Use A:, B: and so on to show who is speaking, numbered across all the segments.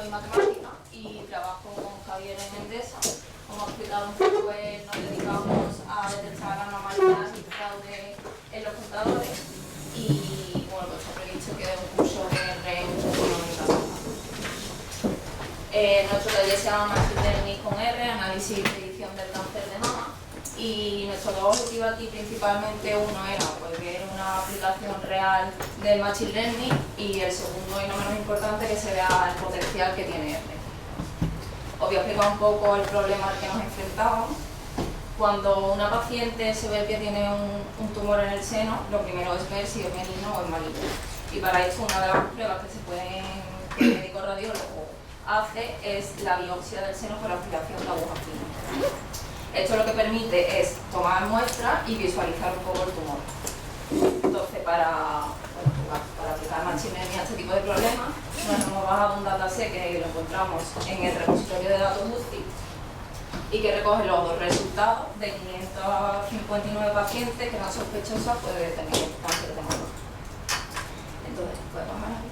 A: soy matemática y trabajo con Javier en Endesa. Como he explicado un poco, nos dedicamos a detectar anomalías y fraude en los contadores y bueno, pues he previsto que es un curso de R económica. Nuestro taller se llama Machine Learning con R, análisis y predicción del cáncer de mama. Y nuestros dos objetivos aquí, principalmente uno era pues, ver una aplicación real del Machine Learning y el segundo, y no menos importante, que se vea el potencial que tiene R. Os voy a explicar un poco el problema al que nos enfrentamos. Cuando una paciente se ve que tiene un tumor en el seno, lo primero es ver si es benigno o es maligno. Y para eso una de las pruebas que el médico radiólogo hace es la biopsia del seno con la aplicación de aguja fina. Esto lo que permite es tomar muestras y visualizar un poco el tumor. Entonces, para aplicar Machine Learning a este tipo de problemas, nos hemos bajado un dataset que lo encontramos en el repositorio de datos UCI y que recoge los dos resultados de 559 pacientes que eran sospechosas de tener cáncer de mama. Entonces, podemos bajar aquí.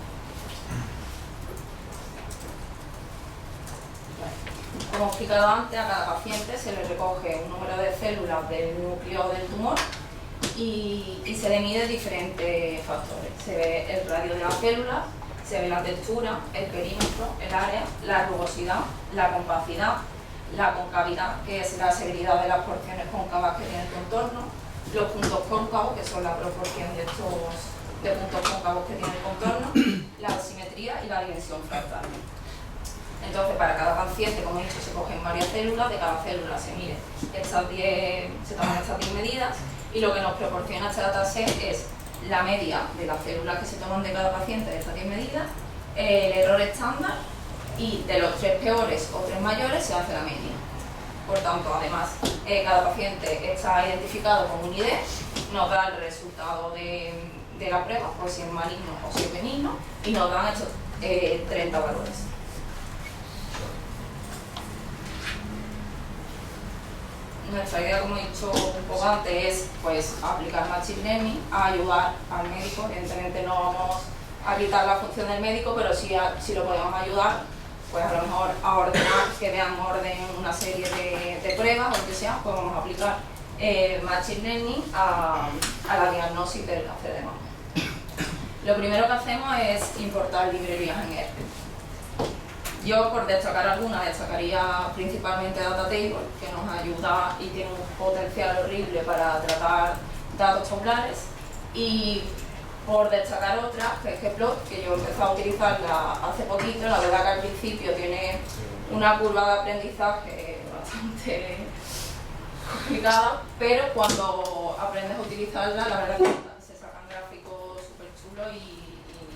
A: Como he explicado antes, a cada paciente se le recoge un número de células del núcleo del tumor y se le mide diferentes factores. Se ve el radio de la célula, se ve la textura, el perímetro, el área, la rugosidad, la compacidad, la concavidad, que es la severidad de las porciones cóncavas que tiene el contorno, los puntos cóncavos, que son la proporción de puntos cóncavos que tiene el contorno, la asimetría y la dimensión fractal. Entonces, para cada paciente, como he dicho, se cogen varias células, de cada célula se toman estas 10 medidas y lo que nos proporciona este dataset es la media de las células que se toman de cada paciente de estas 10 medidas, el error estándar y de los 3 peores o 3 mayores se hace la media. Por tanto, además, cada paciente está identificado con un ID, nos da el resultado de la prueba, pues si es maligno o si es benigno, y nos dan estos 30 valores. Nuestra idea, como he dicho un poco antes, es pues, aplicar Machine Learning a ayudar al médico. Evidentemente no vamos a quitar la función del médico, pero sí lo podemos ayudar pues, a lo mejor a ordenar, que vean orden una serie de pruebas o lo que sea, pues vamos a aplicar Machine Learning a la diagnosis del cáncer de mama. Lo primero que hacemos es importar librerías en R. Yo, por destacar algunas, destacaría principalmente Datatable, que nos ayuda y tiene un potencial horrible para tratar datos tabulares. Y por destacar otras, que es Gplot, que yo he empezado a utilizarla hace poquito. La verdad que al principio tiene una curva de aprendizaje bastante complicada, pero cuando aprendes a utilizarla, la verdad que se sacan gráficos súper chulos y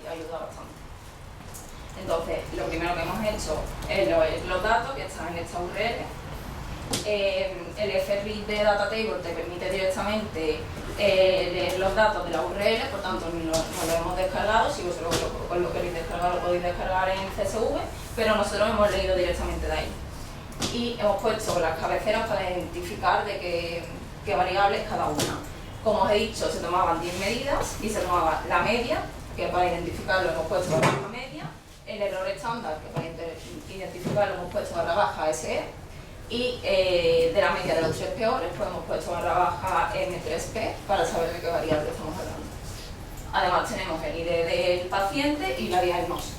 A: ayuda bastante. Entonces, lo primero que hemos hecho es los datos que están en esta URL. El FRID de Datatable te permite directamente leer los datos de la URL, por tanto nos lo hemos descargado. Si vosotros lo queréis descargar, lo podéis descargar en CSV, pero nosotros hemos leído directamente de ahí. Y hemos puesto las cabeceras para identificar de qué variables cada una. Como os he dicho, se tomaban 10 medidas y se tomaba la media, que para identificarlo hemos puesto la misma media, el error estándar, que para identificarlo hemos puesto /SE, y de la media de los 3 peores, pues hemos puesto /M3P para saber de qué variable estamos hablando. Además tenemos el ID del paciente y la diagnosis.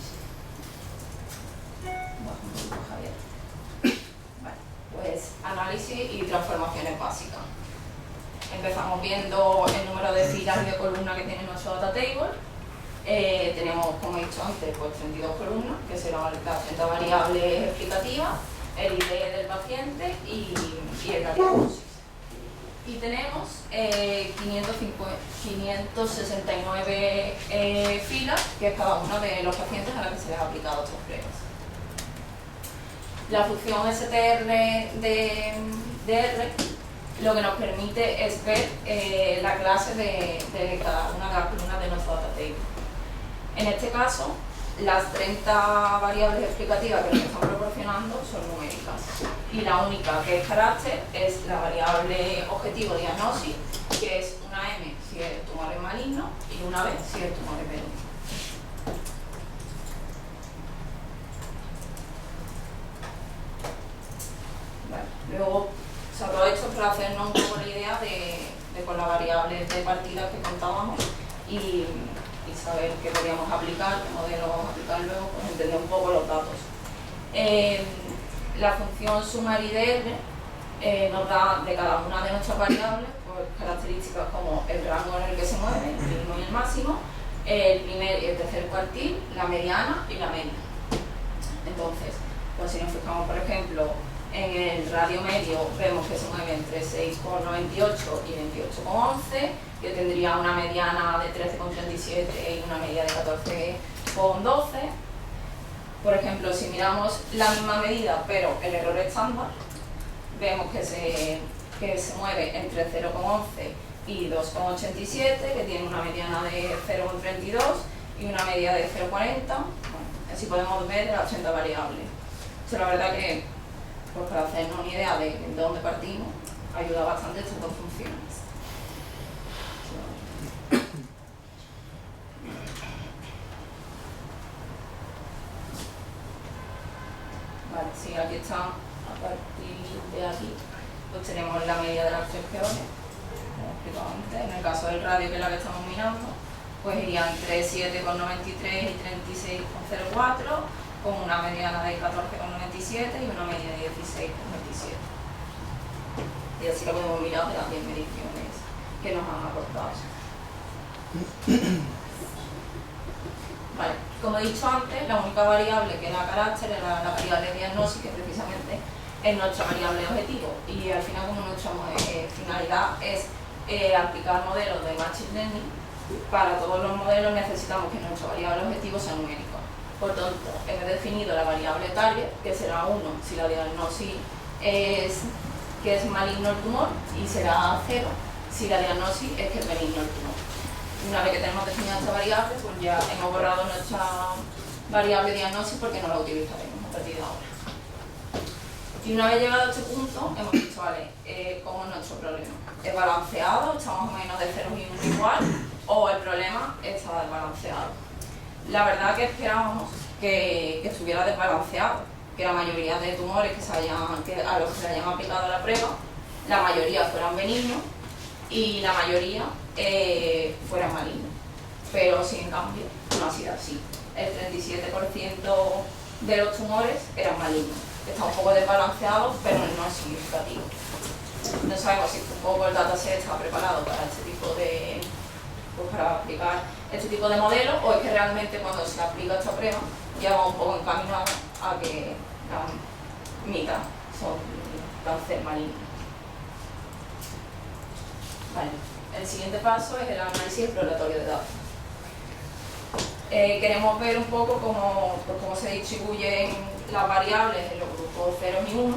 A: Vale, pues análisis y transformaciones básicas. Empezamos viendo el número de filas y de columnas que tiene nuestro Datatable. Tenemos, como he dicho antes, pues 32 columnas, que serán las 30 variables explicativas, el ID del paciente y el diagnóstico. Y tenemos 569 filas, que es cada uno de los pacientes a los que se les ha aplicado estas pruebas. La función str de R lo que nos permite es ver la clase de cada una de las columnas de nuestro Datatable. En este caso, las 30 variables explicativas que nos están proporcionando son numéricas y la única que es carácter es la variable objetivo diagnosis, que es una M si el tumor es maligno y una B si el tumor es benigno. de partidas que contábamos y saber qué podíamos aplicar, qué modelo vamos a aplicar luego, pues entender un poco los datos. La función sumar IDR nos da de cada una de nuestras variables pues, características como el rango en el que se mueve, el mínimo y el máximo, el primer y el tercer cuartil, la mediana y la media. Entonces, pues si nos fijamos por ejemplo en el radio medio, vemos que se mueve entre 6,98 y 28,11, que tendría una mediana de 13,37 y una media de 14,12. Por ejemplo, si miramos la misma medida pero el error estándar, vemos que se mueve entre 0,11 y 2,87, que tiene una mediana de 0,32 y una media de 0,40. Bueno, así podemos ver las 80 variables. Esto la verdad que, pues para hacernos una idea de dónde partimos, ayuda bastante estas dos funciones. Vale, sí, aquí está, a partir de aquí, pues tenemos la media de las tres peores, como he explicado antes. En el caso del radio, que es la que estamos mirando, pues iría entre 7,93 y 36,04, con una mediana de 14,97 y una media de 16,27. Y así lo podemos mirar de las 10 mediciones que nos han aportado. Vale, como he dicho antes, la única variable que da carácter era la variable de diagnóstico, que precisamente es nuestra variable objetivo. Y al final, como nuestra finalidad es aplicar modelos de Machine Learning, para todos los modelos necesitamos que nuestra variable objetivo sea numérica. Por tanto, hemos definido la variable target, que será 1 si la diagnosis es que es maligno el tumor, y será 0 si la diagnosis es que es benigno el tumor. Una vez que tenemos definida esta variable, pues ya hemos borrado nuestra variable diagnosis porque no la utilizaremos a partir de ahora. Y una vez llegado a este punto, hemos dicho, vale, ¿cómo es nuestro problema? ¿Es balanceado? ¿Está más o menos de 0 y 1 igual? ¿O el problema está desbalanceado? La verdad que esperábamos que estuviera desbalanceado, que la mayoría de tumores a los que se hayan aplicado la prueba, la mayoría fueran benignos y la mayoría fueran malignos. Pero sin cambio no ha sido así. El 37% de los tumores eran malignos. Está un poco desbalanceado, pero no es significativo. No sabemos si un poco el dataset está preparado para este tipo de, pues para aplicar este tipo de modelo, o es que realmente cuando se aplica esta prueba ya va un poco encaminado a que la mitad son cáncer maligno. Vale. El siguiente paso es el análisis exploratorio de datos. Queremos ver un poco cómo se distribuyen las variables en los grupos 0 y 1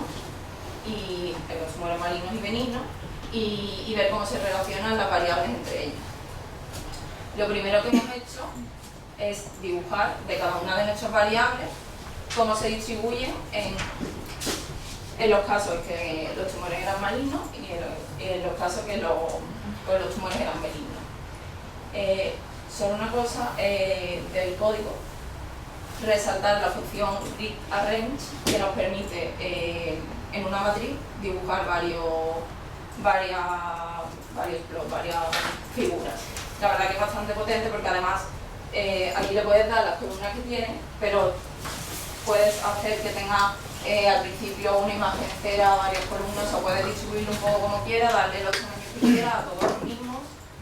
A: y en los tumores malignos y benignos, y ver cómo se relacionan las variables entre ellas. Lo primero que hemos hecho es dibujar de cada una de nuestras variables cómo se distribuyen en los casos que los tumores eran malignos y en los casos que los tumores eran benignos. Solo una cosa del código, resaltar la función readArrange, que nos permite en una matriz dibujar varias figuras. La verdad que es bastante potente porque además aquí le puedes dar las columnas que tiene, pero puedes hacer que tenga al principio una imagen entera, varias columnas, o puedes distribuirlo un poco como quieras, darle los tamaños que quieras, a todos los mismos,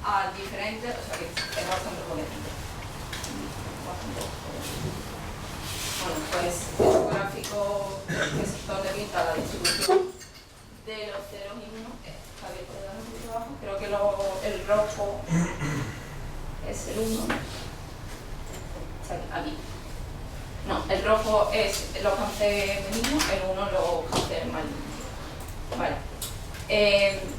A: a diferentes, o sea que es bastante potente. Bueno, pues este gráfico que es donde pinta la distribución de los ceros y unos, Javier, ¿puede darme un poquito abajo? Creo que el rojo es el 1. Aquí. No, el rojo es los cánceres benignos, el 1 los cánceres malignos. Vale.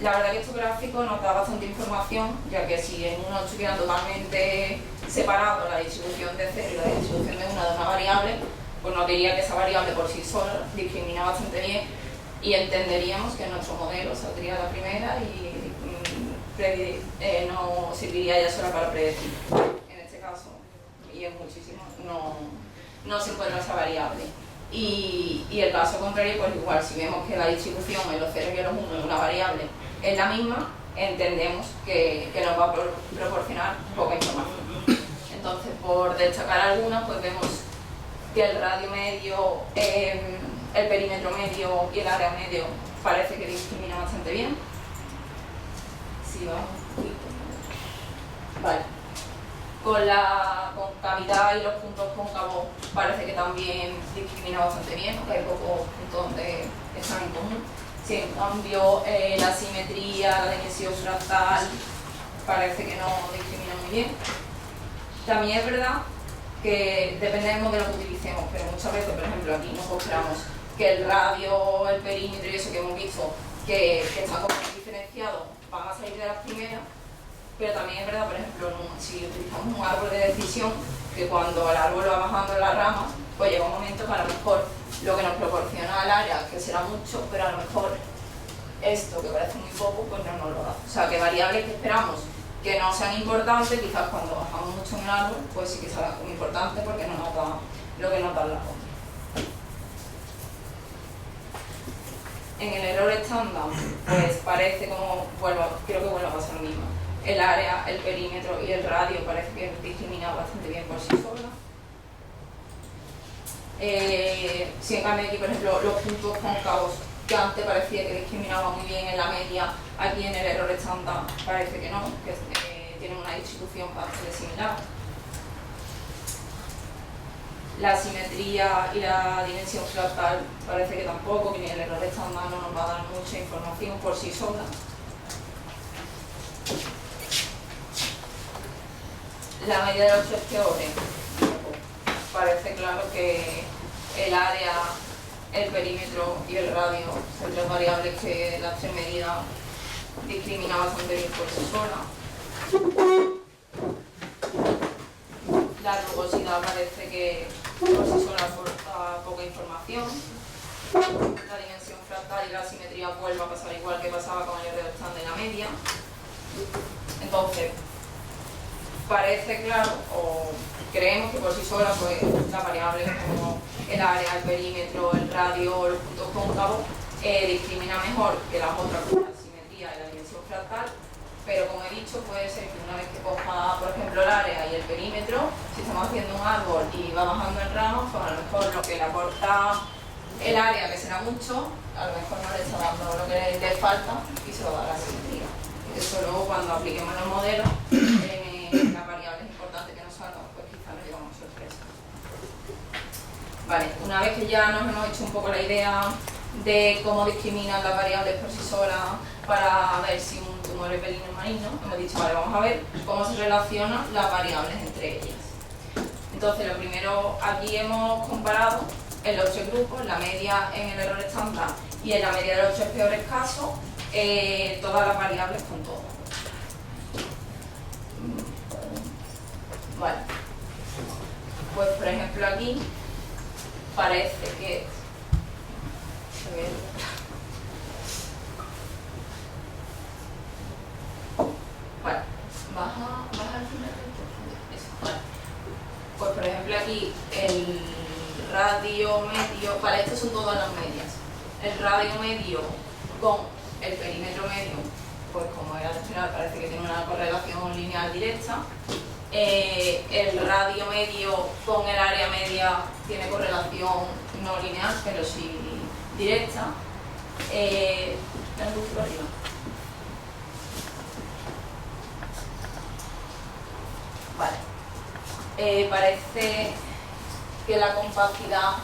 A: La verdad que este gráfico nos da bastante información, ya que si en uno estuviera totalmente separado la distribución de 0 y la distribución de una variable, pues nos diría que esa variable por sí sola discrimina bastante bien y entenderíamos que nuestro modelo saldría la primera y no serviría ya sola para predecir. En este caso, y en muchísimos, no se encuentra esa variable. Y el caso contrario, pues igual, si vemos que la distribución en los 0 y en los 1 de una variable es la misma, entendemos que nos va a proporcionar poca información. Entonces, por destacar algunas, pues vemos que el radio medio, el perímetro medio y el área medio parece que discrimina bastante bien. Sí, vamos un poquito. Vale. Con la concavidad y los puntos cóncavos parece que también discrimina bastante bien, porque hay pocos puntos donde están en común. Sí, en cambio, la simetría, la dimensión fractal, parece que no discrimina muy bien. También es verdad que depende del modelo que utilicemos, pero muchas veces, por ejemplo, aquí nos esperamos que el radio, el perímetro y eso que hemos visto, que están como diferenciados, van a salir de las primeras, pero también es verdad, por ejemplo, si utilizamos un árbol de decisión, que cuando el árbol va bajando en las ramas, pues llega un momento que a lo mejor lo que nos proporciona el área, que será mucho, pero a lo mejor esto, que parece muy poco, pues no nos lo da. O sea, que variables que esperamos que no sean importantes, quizás cuando bajamos mucho en el árbol, pues sí que será muy importante porque no nos da lo que nos da la ronda. En el error estándar, pues parece como, creo que vuelve a pasar lo mismo. El área, el perímetro y el radio parece que discrimina bastante bien por sí sola. Si en cambio aquí, por ejemplo, los puntos cóncavos, que antes parecía que discriminaba muy bien en la media, aquí en el error estándar parece que no, que tienen una distribución bastante similar. La simetría y la dimensión fractal parece que tampoco, que ni el error estándar no nos va a dar mucha información por sí sola. La media de los tres peores, parece claro que el área, el perímetro y el radio son tres variables que las tres medidas discriminan bastante bien por sí sola. La rugosidad parece que por sí sola aporta poca información. La dimensión fractal y la simetría vuelve a pasar igual que pasaba con el error estándar de la media. Entonces, parece claro, o creemos que por sí sola, pues las variables como el área, el perímetro, el radio, los puntos cóncavos, discrimina mejor que las otras como la simetría y la dimensión fractal, pero como he dicho, puede ser que una vez que coja, por ejemplo, el área y el perímetro, si estamos haciendo un árbol y va bajando en ramas, pues a lo mejor lo que le aporta el área, que será mucho, a lo mejor no le está dando lo que le falta y se va a dar la simetría. Eso luego cuando apliquemos los modelos, las variables importantes que nos salgan, pues quizás nos llevamos sorpresa. Vale, una vez que ya nos hemos hecho un poco la idea de cómo discriminan las variables por sí solas para ver si un tumor es benigno o maligno, hemos dicho, vale, vamos a ver cómo se relacionan las variables entre ellas. Entonces, lo primero, aquí hemos comparado en los tres grupos, la media en el error estándar y en la media de los tres peores casos, todas las variables con todo. Vale. Pues por ejemplo aquí parece que vale, baja al final eso, vale. Pues por ejemplo aquí el radio medio, vale, estas son todas las medias. El radio medio con el perímetro medio, pues como era de esperar, parece que tiene una correlación lineal directa. El radio medio con el área media tiene correlación no lineal, pero sí directa. La luz por arriba. Vale. Parece que la compacidad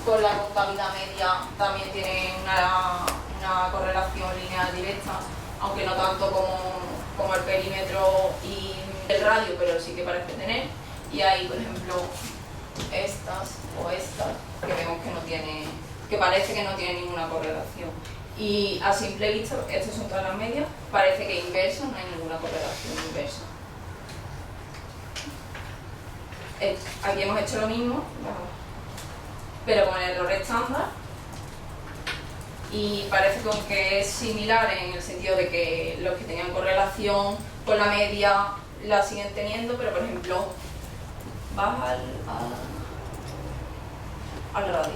A: con la concavidad media también tiene una correlación lineal directa, aunque no tanto como el perímetro y el radio, pero sí que parece tener. Y hay, por ejemplo, estas o estas que vemos que no tiene, que parece que no tienen ninguna correlación. Y a simple vista, estas son todas las medias, parece que inversa, no hay ninguna correlación inversa. Aquí hemos hecho lo mismo, pero con el error estándar, y parece como que es similar en el sentido de que los que tenían correlación con la media la siguen teniendo, pero por ejemplo baja al radio.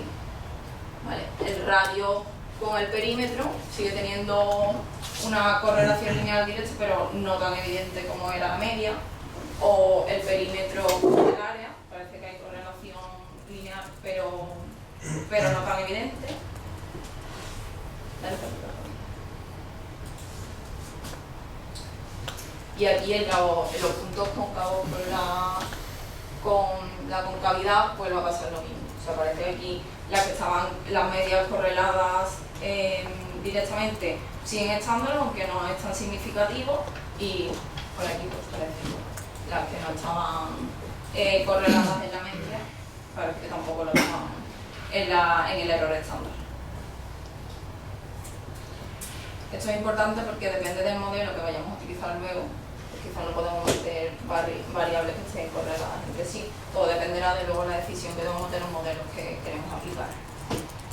A: ¿Vale? El radio con el perímetro sigue teniendo una correlación lineal directa, pero no tan evidente como era la media, o el perímetro del área, parece que hay correlación lineal, pero no tan evidente. Y aquí en los puntos cóncavos con la concavidad, pues va a pasar lo mismo. O sea, parece que aquí las medias correladas directamente siguen estándolo, aunque no es tan significativo, y por aquí pues parece las que no estaban correladas en la media, parece que tampoco lo estaban en el error estándar. Esto es importante porque depende del modelo que vayamos a utilizar luego. Quizás no podemos meter variables que estén correladas entre sí. Todo dependerá de luego la decisión que debemos de los modelos que queremos aplicar.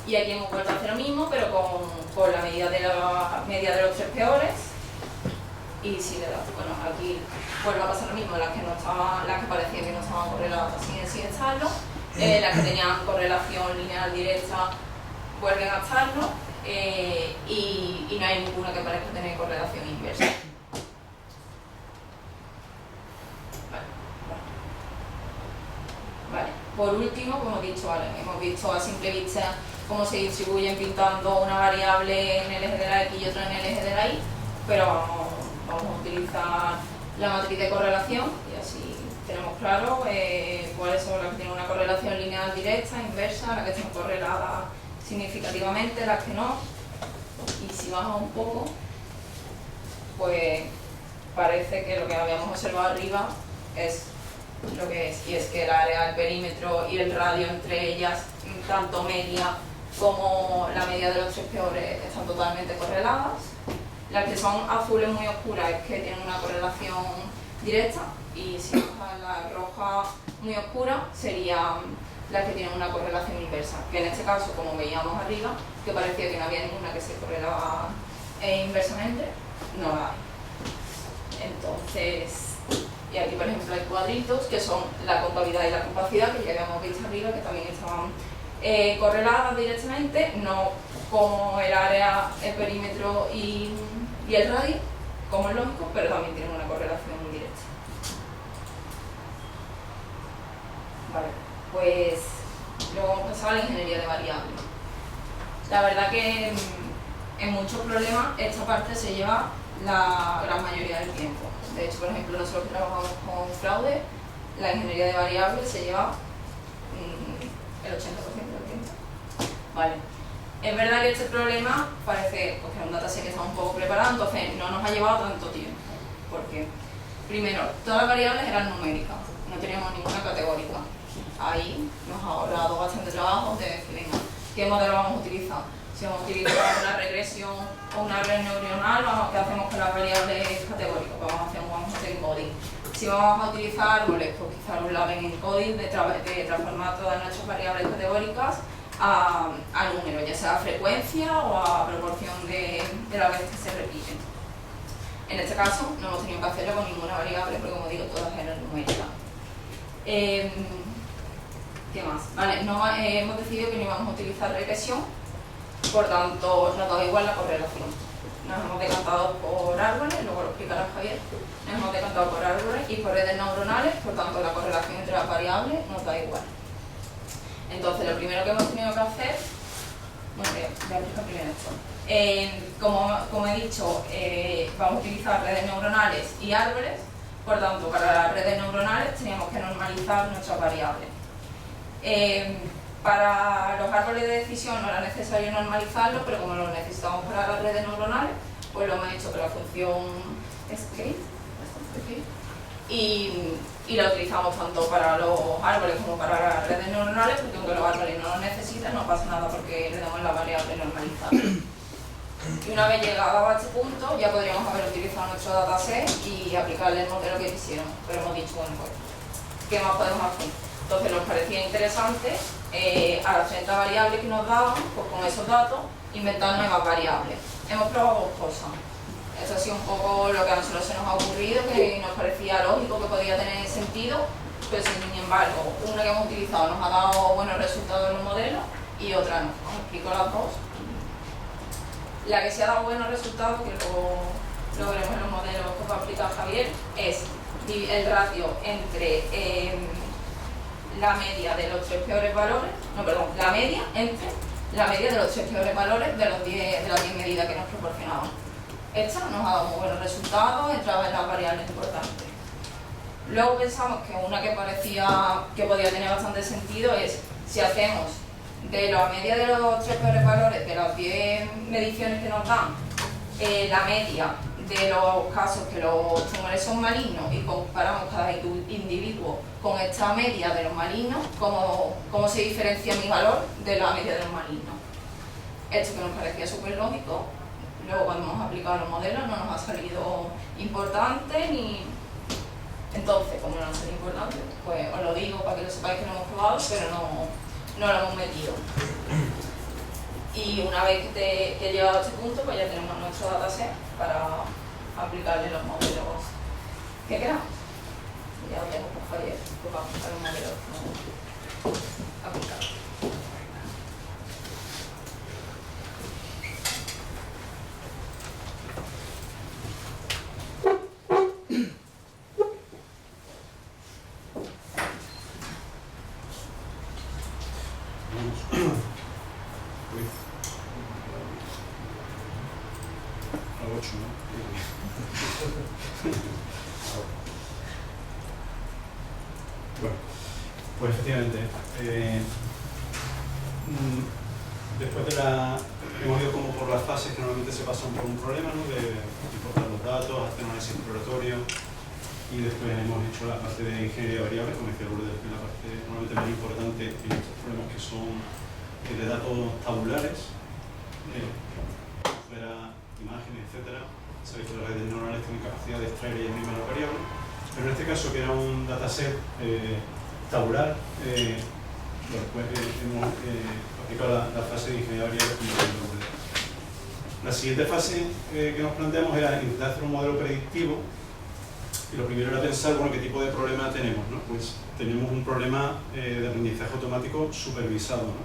A: Y aquí hemos vuelto a hacer lo mismo, pero con la medida de los tres peores. Y si le das, bueno, aquí vuelve a pasar lo mismo, las que parecían que no estaban correladas siguen sin estarlo. Las que tenían correlación lineal directa vuelven a estarlo. Y no hay ninguna que parezca tener correlación inversa. Vale. Por último, como he dicho, hemos visto a simple vista cómo se distribuyen pintando una variable en el eje de la X y otra en el eje de la Y, pero vamos a utilizar la matriz de correlación y así tenemos claro cuáles son las que tienen una correlación lineal directa, inversa, las que están correladas significativamente, las que no. Y si baja un poco, pues parece que lo que habíamos observado arriba es lo que es, y es que el área, el perímetro y el radio entre ellas, tanto media como la media de los tres peores, están totalmente correladas. Las que son azules muy oscuras es que tienen una correlación directa, y si baja la roja muy oscura serían las que tienen una correlación inversa, que en este caso, como veíamos arriba, que parecía que no había ninguna que se correlaba inversamente, no la hay. Entonces, y aquí por ejemplo hay cuadritos que son la concavidad y la compacidad, que ya habíamos visto arriba, que también estaban correladas directamente, no como el área, el perímetro y el radio, como es lógico, pero también tienen una correlación directa. Vale, pues luego hemos pasado a la ingeniería de variables. La verdad que en muchos problemas esta parte se lleva la gran mayoría del tiempo. De hecho, por ejemplo, nosotros que trabajamos con fraude, la ingeniería de variables se lleva el 80% del tiempo. Vale. Es verdad que este problema parece pues, que es un dataset que está un poco preparado, entonces no nos ha llevado tanto tiempo. Porque, primero, todas las variables eran numéricas, no teníamos ninguna categórica. Ahí nos ha ahorrado bastante trabajo de decir, venga, ¿qué modelo vamos a utilizar? Si vamos a utilizar una regresión o una red neuronal, ¿qué hacemos con las variables categóricas? Pues vamos a hacer encoding. Si vamos a utilizar árboles, pues quizás un label encoding de transformar todas nuestras variables categóricas a números, ya sea a frecuencia o a proporción de las veces que se repiten. En este caso no hemos tenido que hacerlo con ninguna variable, porque como digo, todas eran numéricas. ¿Qué más? Vale, hemos decidido que no íbamos a utilizar regresión, por tanto nos da igual la correlación. Nos hemos decantado por árboles, luego lo explicará Javier. Nos hemos decantado por árboles y por redes neuronales, por tanto la correlación entre las variables nos da igual. Entonces lo primero que hemos tenido que hacer, bueno, voy a explicar primero esto. Como he dicho, vamos a utilizar redes neuronales y árboles, por tanto para las redes neuronales teníamos que normalizar nuestras variables. Para los árboles de decisión no era necesario normalizarlo, pero como lo necesitamos para las redes neuronales, pues lo hemos hecho con la función scale, y la utilizamos tanto para los árboles como para las redes neuronales, porque aunque los árboles no lo necesiten, no pasa nada porque le damos la variable normalizada. Y una vez llegado a este punto, ya podríamos haber utilizado nuestro dataset y aplicarle el modelo que quisiéramos, pero hemos dicho, bueno, pues, ¿qué más podemos hacer? Entonces nos parecía interesante, a las 30 variables que nos daban, pues con esos datos, inventar nuevas variables. Hemos probado dos cosas. Esto ha sido un poco lo que a nosotros se nos ha ocurrido, que nos parecía lógico, que podía tener sentido, pero sin embargo, una que hemos utilizado nos ha dado buenos resultados en los modelos y otra no. Os explico las dos. La que sí ha dado buenos resultados, que luego lo veremos en los modelos que va a aplicar Javier, es el ratio entre la media de los 3 peores valores, la media entre la media de los 3 peores valores de las 10 medidas que nos proporcionaban. Esta nos ha dado muy buenos resultados, entraba en las variables importantes. Luego pensamos que una que parecía que podía tener bastante sentido es si hacemos de la media de los 3 peores valores de las 10 mediciones que nos dan, la media de los casos que los tumores son malignos y comparamos cada individuo con esta media de los malignos, cómo se diferencia mi valor de la media de los malignos. Esto que nos parecía súper lógico, luego cuando hemos aplicado los modelos no nos ha salido importante ni... Entonces, como no nos ha salido importante, pues os lo digo para que lo sepáis que lo hemos probado, pero no lo hemos metido. Y una vez que he llegado a este punto, pues ya tenemos nuestro dataset para aplicarle los modelos que queramos. Ya os dejo por Javier, pues vamos a aplicar los modelos no aplicados.
B: Bueno, pues efectivamente, después de hemos ido como por las fases que normalmente se pasan por un problema, ¿no? De importar los datos, hacer un análisis exploratorio, y después hemos hecho la parte de ingeniería variable, como decía Lourdes, que es la parte normalmente más importante en estos problemas que son de datos tabulares, fuera imágenes, etcétera. Sabéis que las redes neuronales tienen capacidad de extraer ellas mismas las variables, pero en este caso, que era un dataset tabular, bueno, pues hemos aplicado la fase de ingeniería variable como el. La siguiente fase que nos planteamos era intentar hacer un modelo predictivo, y lo primero era pensar, bueno, qué tipo de problema tenemos, ¿no? Pues tenemos un problema de aprendizaje automático supervisado, ¿no?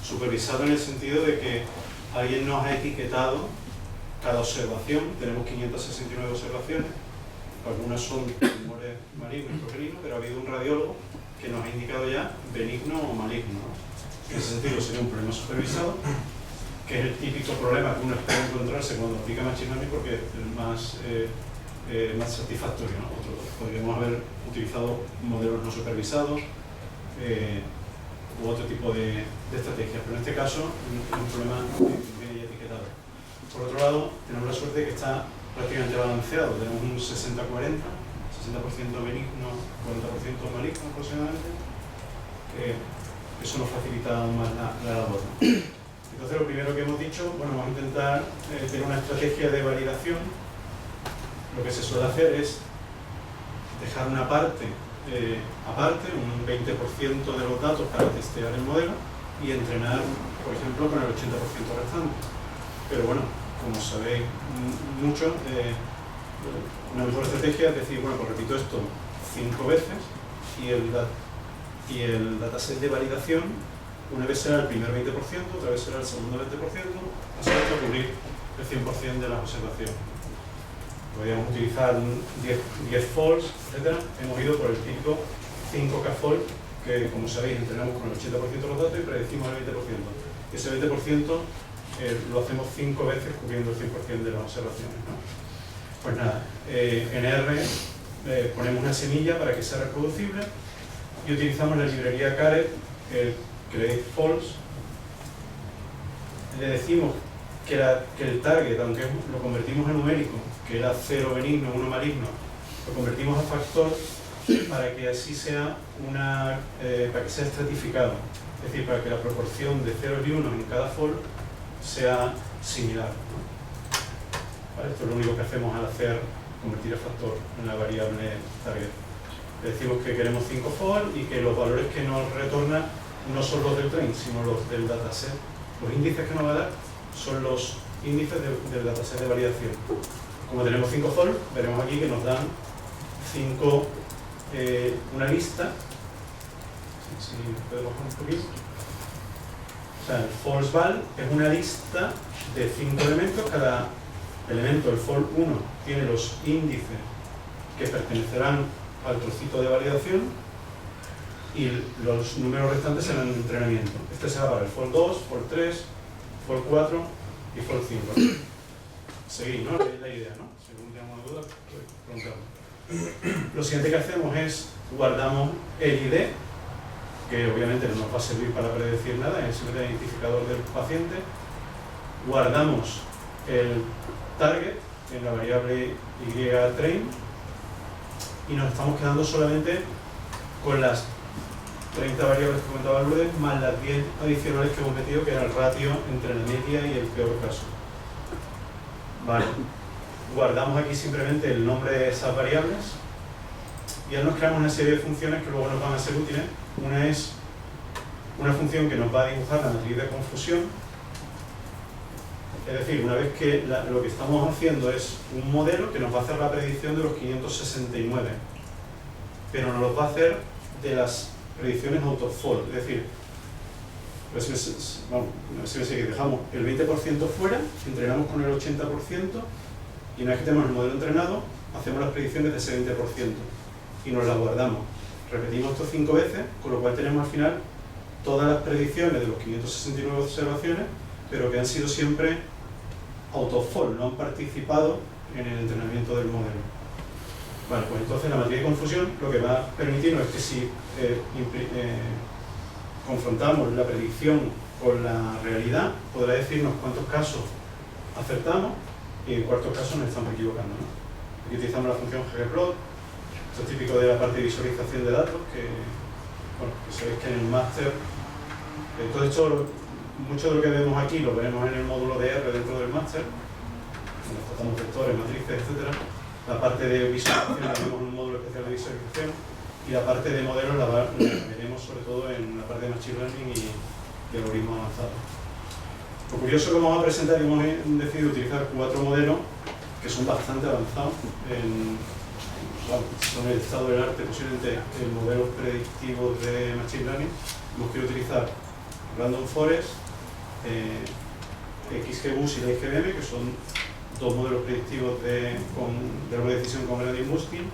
B: Supervisado en el sentido de que alguien nos ha etiquetado cada observación. Tenemos 569 observaciones, algunas son tumores malignos y progelignos, pero ha habido un radiólogo que nos ha indicado ya benigno o maligno, ¿no? En ese sentido sería un problema supervisado, que es el típico problema que uno espera encontrarse cuando aplica Machine Learning, porque es el más satisfactorio, ¿no? Podríamos haber utilizado modelos no supervisados u otro tipo de estrategias, pero en este caso es un problema bien etiquetado. Por otro lado, tenemos la suerte de que está prácticamente balanceado. Tenemos un 60-40, 60% benigno, 40% maligno aproximadamente. Eso nos facilita aún más la labor. Entonces, lo primero que hemos dicho, bueno, vamos a intentar tener una estrategia de validación. Lo que se suele hacer es dejar una parte aparte, un 20% de los datos para testear el modelo y entrenar, por ejemplo, con el 80% restante. Pero bueno, como sabéis mucho, una mejor estrategia es decir, bueno, pues repito esto 5 veces y el dataset de validación, una vez será el primer 20%, otra vez será el segundo 20%, hasta cubrir el 100% de las observaciones. Podríamos utilizar 10 false, etc. Hemos ido por el típico 5K false, que como sabéis entrenamos con el 80% de los datos y predecimos el 20%. Ese 20% lo hacemos 5 veces cubriendo el 100% de las observaciones, ¿no? Pues nada, en R ponemos una semilla para que sea reproducible y utilizamos la librería Caret, el create false. Le decimos que el target, aunque lo convertimos en numérico, que era 0 benigno, 1 maligno, lo convertimos a factor para que así sea para que sea estratificado, es decir, para que la proporción de 0 y 1 en cada for sea similar, ¿no? ¿Vale? Esto es lo único que hacemos al convertir a factor en la variable target. Le decimos que queremos 5 for y que los valores que nos retorna no son los del train, sino los del dataset. Los índices que nos va a dar son los índices del dataset de validación. Como tenemos 5 for, veremos aquí que nos dan 5, una lista. Si puedo bajar un poquito. O sea, el false val es una lista de 5 elementos. Cada elemento, el for 1, tiene los índices que pertenecerán al trocito de validación y los números restantes serán de entrenamiento. Este será para el for 2, for 3, for 4 y for 5. Seguid, ¿no? Es la idea, ¿no? Si algún tiene alguna duda, pues preguntamos. Lo siguiente que hacemos es guardamos el ID, que obviamente no nos va a servir para predecir nada, es el identificador del paciente. Guardamos el target en la variable yTrain y nos estamos quedando solamente con las 30 variables que comentaba Lourdes, más las 10 adicionales que hemos metido, que era el ratio entre la media y el peor caso. Vale. Guardamos aquí simplemente el nombre de esas variables y ahora nos creamos una serie de funciones que luego nos van a ser útiles. Una es una función que nos va a dibujar la matriz de confusión. Es decir, una vez que lo que estamos haciendo es un modelo que nos va a hacer la predicción de los 569, pero nos lo va a hacer de las predicciones auto-fault. Es decir, si dejamos el 20% fuera, entrenamos con el 80%, y una vez que tenemos el modelo entrenado, hacemos las predicciones de ese 20% y nos las guardamos. Repetimos esto 5 veces, con lo cual tenemos al final todas las predicciones de los 569 observaciones, pero que han sido siempre auto-fault, no han participado en el entrenamiento del modelo. Bueno, pues entonces la matriz de confusión lo que va a permitirnos es que si confrontamos la predicción con la realidad, podrá decirnos cuántos casos acertamos y en cuántos casos nos estamos equivocando, ¿no? Aquí utilizamos la función ggplot. Esto es típico de la parte de visualización de datos, que sabéis que en el máster, todo esto, mucho de lo que vemos aquí lo veremos en el módulo de R dentro del máster, donde tratamos vectores, matrices, etc. La parte de visualización la vemos en un módulo especial de visualización y la parte de modelos la veremos sobre todo en la parte de Machine Learning y algoritmos avanzados. Lo curioso es que vamos a presentar y hemos decidido utilizar 4 modelos que son bastante avanzados, son el estado del arte, posiblemente el modelo predictivo de Machine Learning. Hemos querido utilizar Random Forest, XGBoost y la IGBM, que son 2 modelos predictivos de árbol de decisión con gradient boosting.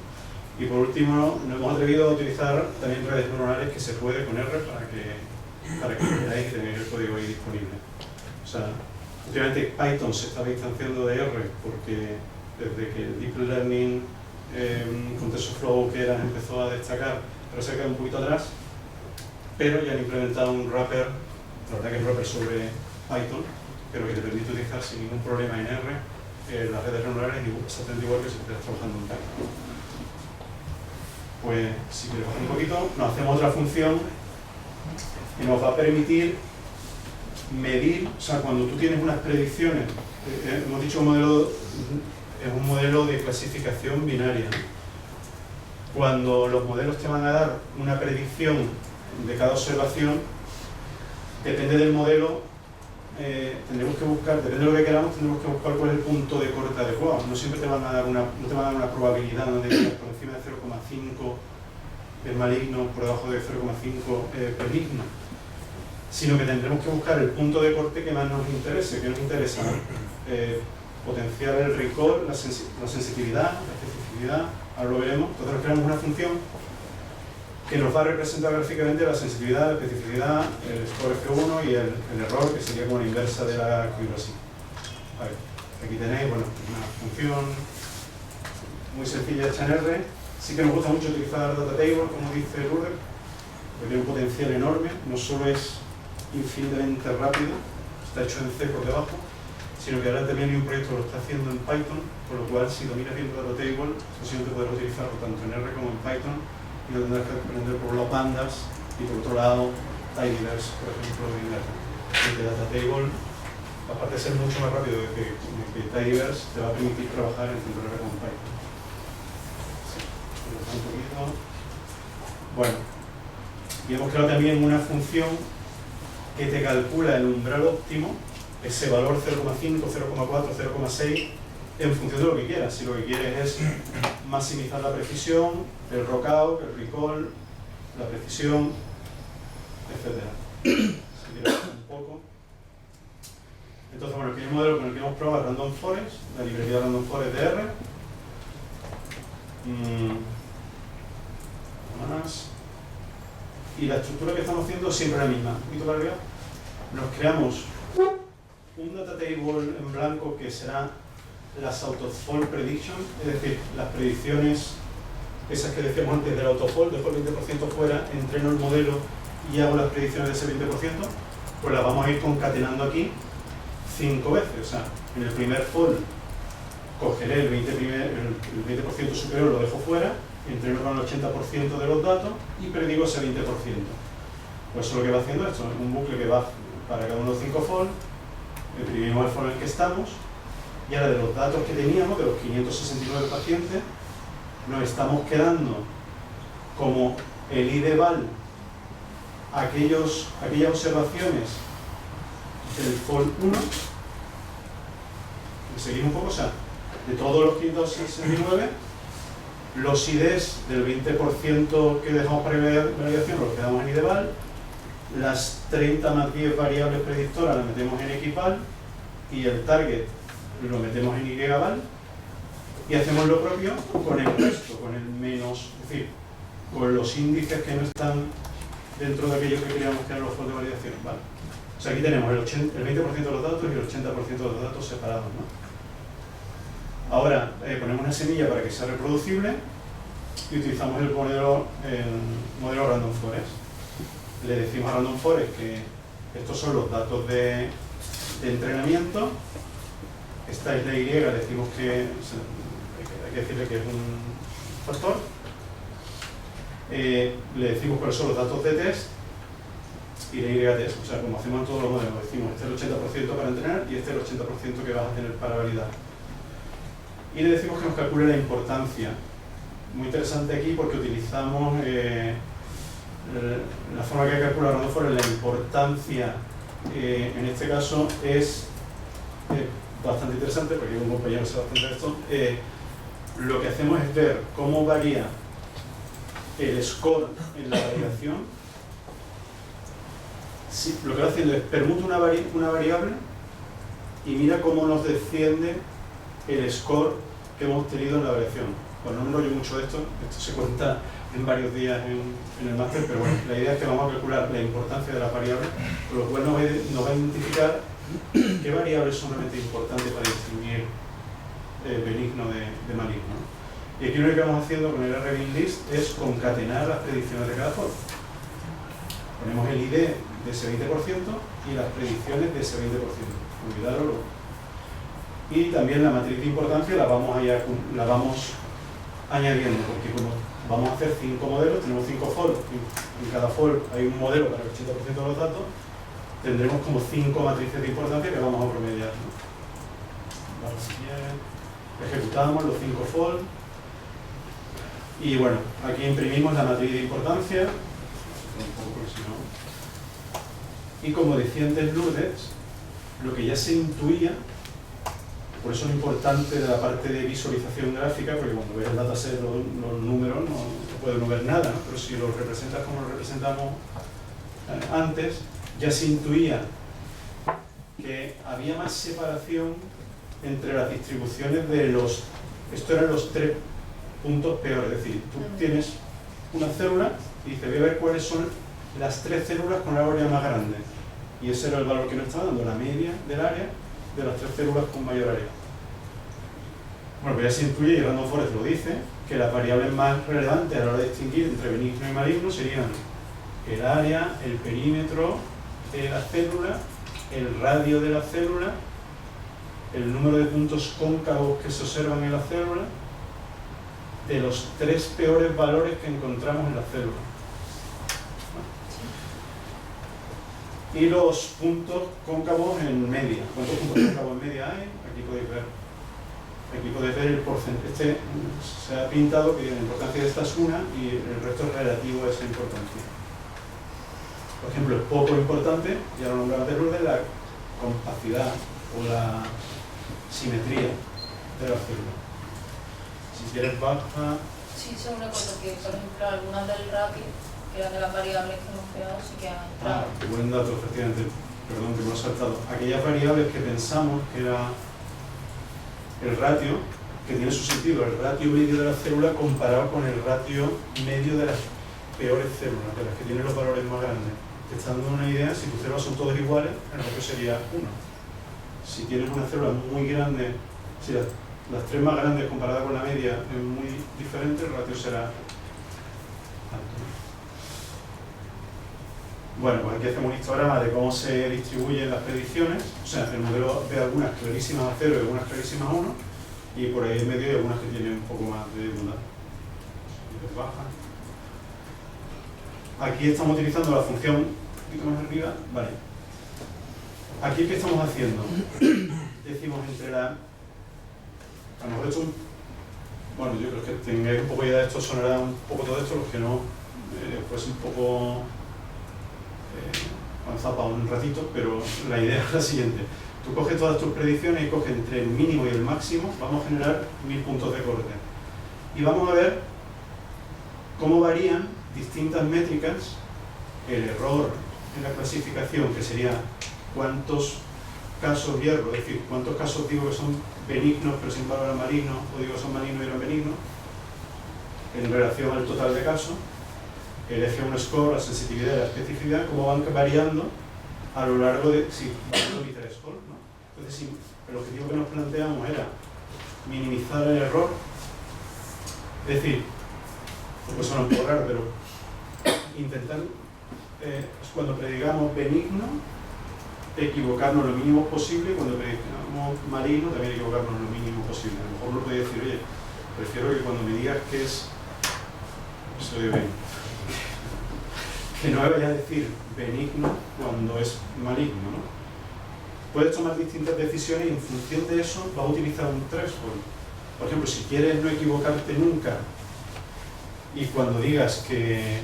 B: Y por último, nos hemos atrevido a utilizar también redes neuronales que se puede con R para que veáis que tenéis el código ahí disponible. O sea, últimamente Python se está distanciando de R porque desde que el Deep Learning con TensorFlow que empezó a destacar, pero se ha quedado un poquito atrás, pero ya han implementado un wrapper, la verdad que es un wrapper sobre Python, pero que te permite utilizar sin ningún problema en R las redes neuronales exactamente igual que si estás trabajando en Python. Pues si quieres bajar un poquito, nos hacemos otra función que nos va a permitir medir, o sea, cuando tú tienes unas predicciones, hemos dicho es un modelo de clasificación binaria. Cuando los modelos te van a dar una predicción de cada observación, depende del modelo, tendremos que buscar, depende de lo que queramos, tendremos que buscar cuál es el punto de corte adecuado. No siempre te van a dar una probabilidad donde digas por encima de 0,5 es maligno, por debajo de 0,5 es benigno, sino que tendremos que buscar el punto de corte que más nos interese. ¿Qué nos interesa? Potenciar el recall, la sensibilidad, la especificidad, ahora lo veremos. Entonces nos creamos una función que nos va a representar gráficamente la sensibilidad, la especificidad, el score F1 y el error, que sería como la inversa de la accuracy. Vale. Aquí tenéis una función muy sencilla hecha en R. Sí que nos gusta mucho utilizar data table, como dice Lourdes, porque tiene un potencial enorme. No solo es infinitamente rápido, está hecho en C por debajo, sino que ahora también hay un proyecto que lo está haciendo en Python, por lo cual si dominas bien data table, posiblemente podrás utilizarlo tanto en R como en Python y no tendrás que aprender por los pandas y por otro lado tidyverse, por ejemplo, en R. Porque data table, aparte de ser mucho más rápido que tidyverse, te va a permitir trabajar en tanto R como en Python. Un poquito. Bueno, y hemos creado también una función que te calcula el umbral óptimo, ese valor 0,5, 0,4, 0,6, en función de lo que quieras. Si lo que quieres es maximizar la precisión, el rockout, el recall, la precisión, etc. Si quieres un poco. Entonces, bueno, aquí hay un modelo con el que hemos probado Random Forest, la librería Random Forest de R. Más. Y la estructura que estamos haciendo siempre es la misma. Un poquito para arriba. Nos creamos un data table en blanco que será las autofold prediction, es decir, las predicciones esas que decíamos antes del autofold, dejo el 20% fuera, entreno el modelo y hago las predicciones de ese 20%, pues las vamos a ir concatenando aquí 5 veces. O sea, en el primer fold cogeré el 20% superior, lo dejo fuera, entreno con el 80% de los datos y predigo ese 20%. Pues eso es lo que va haciendo esto, un bucle que va para cada uno de los 5 fold, imprimimos el fold en el que estamos, y ahora de los datos que teníamos, de los 569 pacientes, nos estamos quedando como el IDEVAL aquellas observaciones del fold 1, y seguimos un poco, o sea, de todos los 569, los IDs del 20% que dejamos para validación los quedamos en IDEVAL, las 30 más 10 variables predictoras las metemos en equipal y el target lo metemos en YVAL y hacemos lo propio con el resto, con el menos, es decir, con los índices que no están dentro de aquellos que queríamos que eran los fondos de validación, ¿vale? O sea, aquí tenemos el 20% de los datos y el 80% de los datos separados, ¿no? Ahora ponemos una semilla para que sea reproducible y utilizamos el modelo Random Forest. Le decimos a Random Forest que estos son los datos de entrenamiento. Esta es la Y, le decimos que hay que decirle que es un factor. Le decimos cuáles son los datos de test y la Y test. O sea, como hacemos en todos los modelos, decimos este es el 80% para entrenar y este es el 80% que vas a tener para validar. Y le decimos que nos calcule la importancia. Muy interesante aquí porque utilizamos la forma que calcula Random Forest, la importancia en este caso es bastante interesante porque un compañero se va a hacer esto. Lo que hacemos es ver cómo varía el score en la validación. Sí, lo que va haciendo es permuta una variable y mira cómo nos desciende el score que hemos tenido en la variación. Bueno, no me enrollo mucho de esto se cuenta en varios días en el máster, pero bueno, la idea es que vamos a calcular la importancia de las variables, por lo cual nos va a identificar qué variables son realmente importantes para distinguir benigno de maligno. Y aquí lo que vamos haciendo con el RBinList es concatenar las predicciones de cada fold. Ponemos el ID de ese 20% y las predicciones de ese 20%. Olvidarlo. Y también la matriz de importancia la vamos añadiendo, porque como vamos a hacer 5 modelos, tenemos 5 fold, en cada fold hay un modelo para el 80% de los datos, tendremos como 5 matrices de importancia que vamos a promediar, ¿no? Ejecutamos los 5 fold y bueno, aquí imprimimos la matriz de importancia y como decía antes Lourdes, lo que ya se intuía, por eso es importante de la parte de visualización gráfica, porque cuando ves el dataset, los números, no puedes ver nada, ¿no? Pero si los representas como lo representamos antes, ya se intuía que había más separación entre las distribuciones de los... Estos eran los 3 puntos peores, es decir, tú tienes una célula y dices, voy a ver cuáles son las 3 células con la área más grande. Y ese era el valor que nos estaba dando, la media del área de las 3 células con mayor área. Bueno, pues ya se intuye, y Random Forest lo dice, que las variables más relevantes a la hora de distinguir entre benigno y maligno serían el área, el perímetro de la célula, el radio de la célula, el número de puntos cóncavos que se observan en la célula, de los 3 peores valores que encontramos en la célula. Y los puntos cóncavos en media. ¿Cuántos puntos cóncavos en media hay? Aquí podéis ver el porcentaje. Se ha pintado que la importancia de esta es 1 y el resto es relativo a esa importancia. Por ejemplo, es poco importante, ya lo nombraba antes, la compacidad o la simetría de la célula. Si quieres baja...
A: Sí, según recuerdo que, por ejemplo, algunas del ratio, que eran de las variables que hemos creado, sí que han entrado.
B: Buen dato, efectivamente. perdón que me lo he saltado, aquellas variables que pensamos que era el ratio, que tiene su sentido, el ratio medio de la célula comparado con el ratio medio de las peores células, de las que tienen los valores más grandes. Te está dando una idea, si tus células son todas iguales, el ratio sería 1. Si tienes una célula muy grande, si las tres más grandes comparadas con la media es muy diferente, el ratio será alto. Bueno, pues aquí hacemos un histograma de cómo se distribuyen las predicciones. O sea, el modelo ve algunas clarísimas a 0 y algunas clarísimas a 1, y por ahí en medio hay algunas que tienen un poco más de duda. Baja. Aquí estamos utilizando la función, un poquito más arriba, vale. Aquí, ¿qué estamos haciendo? Decimos entre la... A lo mejor esto, bueno, yo creo que tengáis un poco ya de esto, sonará un poco todo esto, los que no, pues un poco avanzado para un ratito, pero la idea es la siguiente. Tú coges todas tus predicciones y coges entre el mínimo y el máximo, vamos a generar 1000 puntos de corte. Y vamos a ver cómo varían distintas métricas, el error en la clasificación, que sería cuántos casos hierro, es decir, cuántos casos digo que son benignos pero sin embargo eran malignos, o digo que son malignos y eran benignos, en relación al total de casos, el F1 score, la sensitividad y la especificidad, cómo van variando a lo largo de, sí, mi threshold, ¿no? Entonces, si el objetivo que nos planteamos era minimizar el error, es decir, pues suena un poco raro, pero intentar, cuando predicamos benigno, equivocarnos lo mínimo posible, cuando predicamos maligno, también equivocarnos lo mínimo posible. A lo mejor uno puede decir, oye, prefiero que cuando me digas que es, se oye bien, que no me vaya a decir benigno cuando es maligno, ¿no? Puedes tomar distintas decisiones y en función de eso vas a utilizar un threshold. Por ejemplo, si quieres no equivocarte nunca y cuando digas que,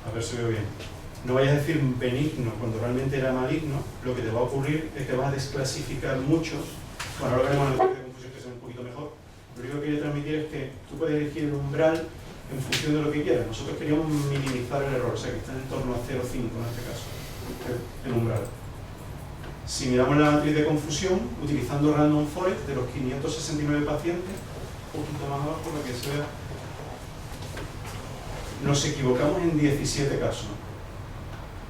B: a ver si veo bien, no vayas a decir benigno cuando realmente era maligno, lo que te va a ocurrir es que vas a desclasificar muchos. Bueno, ahora veremos en el de confusión que sea un poquito mejor. Lo único que quería transmitir es que tú puedes elegir el umbral en función de lo que quieras. Nosotros queríamos minimizar el error, o sea que está en torno a 0,5 en este caso, el umbral. Si miramos la matriz de confusión, utilizando Random Forest, de los 569 pacientes, un poquito más abajo para que se vea, nos equivocamos en 17 casos.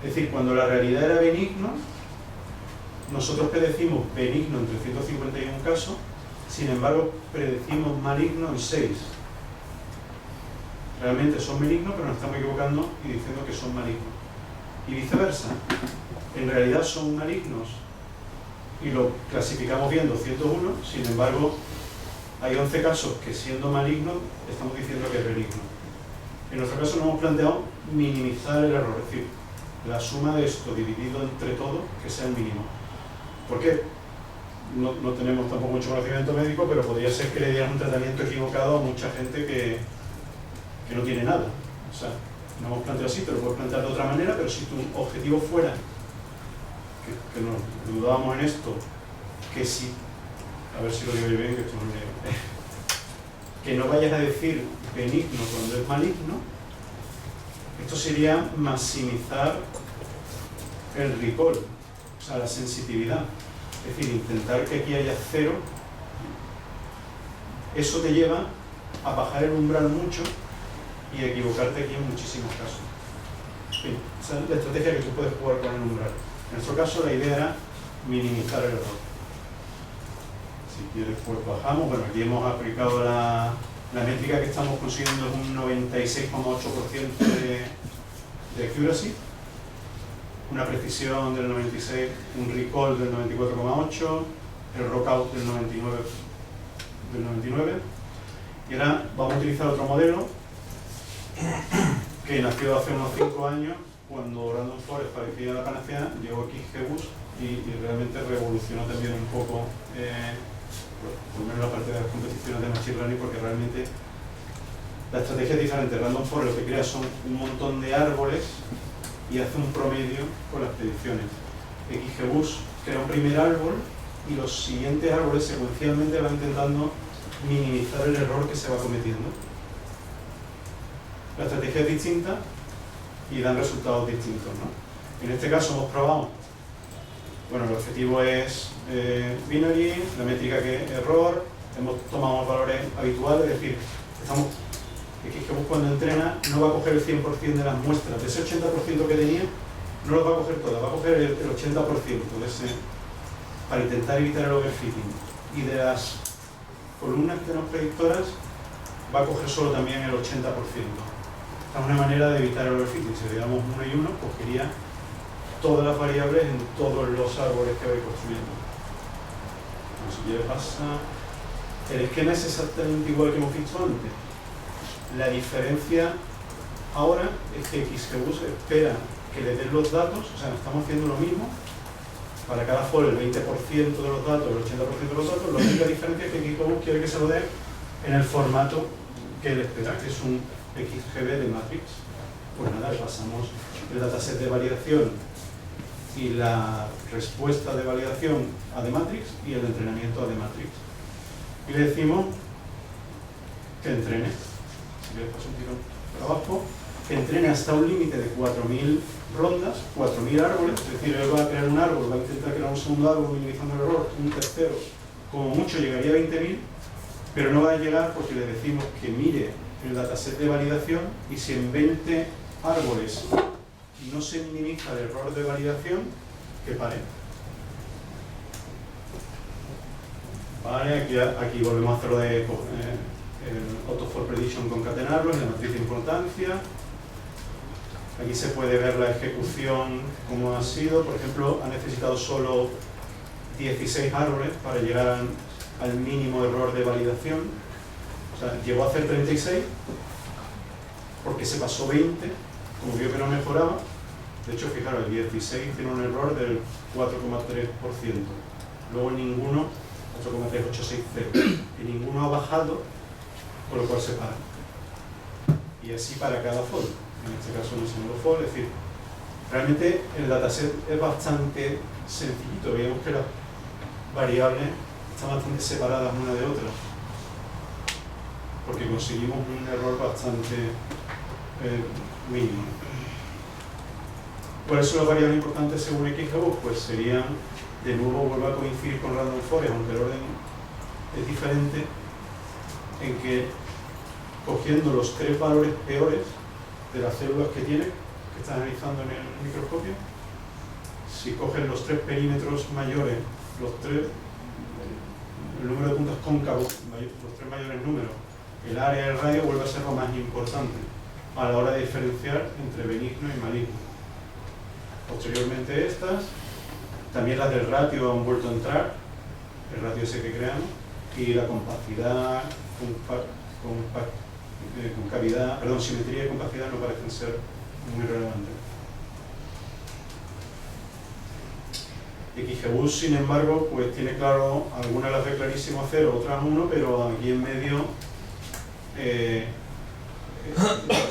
B: Es decir, cuando la realidad era benigno, nosotros predecimos benigno en 351 casos, sin embargo, predecimos maligno en 6. Realmente son benignos, pero nos estamos equivocando y diciendo que son malignos. Y viceversa, en realidad son malignos y lo clasificamos bien 201, sin embargo, hay 11 casos que siendo malignos estamos diciendo que es benigno. En nuestro caso nos hemos planteado minimizar el error, es decir, la suma de esto dividido entre todo, que sea el mínimo. ¿Por qué? No tenemos tampoco mucho conocimiento médico, pero podría ser que le dieran un tratamiento equivocado a mucha gente que no tiene nada. O sea, no hemos planteado así, pero lo puedes plantear de otra manera, pero si tu objetivo fuera, que nos dudábamos en esto, que si, a ver si lo digo yo bien, que esto no me... que no vayas a decir benigno cuando es maligno, esto sería maximizar el recall, o sea, la sensitividad. Es decir, intentar que aquí haya 0, eso te lleva a bajar el umbral mucho y a equivocarte aquí en muchísimos casos. En fin, esa es la estrategia que tú puedes jugar con el umbral. En nuestro caso la idea era minimizar el error. Si quieres, pues bajamos. Bueno, aquí hemos aplicado la métrica que estamos consiguiendo es un 96,8% de accuracy, una precisión del 96, un recall del 94,8, el rockout del 99. Y ahora vamos a utilizar otro modelo que nació hace unos 5 años, cuando Random Forest parecía la panacea, llegó XGBoost y realmente revolucionó también un poco por lo menos la parte de las competiciones de Machine Learning, porque realmente la estrategia es diferente. Random Forest lo que crea son un montón de árboles y hace un promedio con las predicciones. XGBoost crea un primer árbol y los siguientes árboles secuencialmente van intentando minimizar el error que se va cometiendo. La estrategia es distinta y dan resultados distintos, ¿no? En este caso hemos probado Bueno, el objetivo es binary, la métrica que es error, hemos tomado valores habituales, es decir, XGBoost cuando entrena no va a coger el 100% de las muestras, de ese 80% que tenía, no los va a coger todas, va a coger el 80% de ese, para intentar evitar el overfitting. Y de las columnas que tenemos predictoras, va a coger solo también el 80%. Esta es una manera de evitar el overfitting. Si le damos 1 y 1, cogería todas las variables en todos los árboles que vais construyendo. Si ya pasa, el esquema es exactamente igual que hemos visto antes. La diferencia ahora es que XGBoost espera que le den los datos, o sea, estamos haciendo lo mismo, para cada for el 20% de los datos, el 80% de los datos, la única diferencia es que XGBoost quiere que se lo dé en el formato que él espera, que es un XGB de matrix. Pues nada, le pasamos el dataset de validación y la respuesta de validación a de matrix y el de entrenamiento a de matrix. Y le decimos que entrene. Si le paso un tirón por abajo, que entrene hasta un límite de 4.000 rondas, 4.000 árboles, es decir, él va a crear un árbol, va a intentar crear un segundo árbol minimizando el error, un tercero, como mucho llegaría a 20.000, pero no va a llegar porque le decimos que mire el dataset de validación y si en 20 árboles no se minimiza el error de validación, que pare. Vale, aquí volvemos a hacerlo de el auto for prediction concatenarlo en la matriz de importancia. Aquí se puede ver la ejecución, cómo ha sido. Por ejemplo, ha necesitado solo 16 árboles para llegar al mínimo error de validación. O sea, llegó a hacer 36 porque se pasó 20, como vio que no mejoraba. De hecho, fijaros, el 16 tiene un error del 4,3%. Luego ninguno, 4,3860. Y ninguno ha bajado, con lo cual se para. Y así para cada for. En este caso no es un for, es decir, realmente el dataset es bastante sencillito. Veíamos que las variables están bastante separadas una de otra, porque conseguimos un error bastante mínimo. ¿Cuáles son las variables importantes según XGBoost? Pues serían, de nuevo, vuelve a coincidir con Random Forest, aunque el orden es diferente, en que cogiendo los 3 valores peores de las células que tiene, que están analizando en el microscopio, si cogen los 3 perímetros mayores, el número de puntos cóncavos, los 3 mayores números, el área y el radio vuelve a ser lo más importante a la hora de diferenciar entre benigno y maligno. Posteriormente estas, también las del ratio han vuelto a entrar, el ratio ese que creamos, y la compacidad, concavidad, perdón, simetría y compacidad no parecen ser muy relevantes. XGBoost, sin embargo, pues tiene claro, algunas las ve clarísimo a 0, otras 1, pero aquí en medio se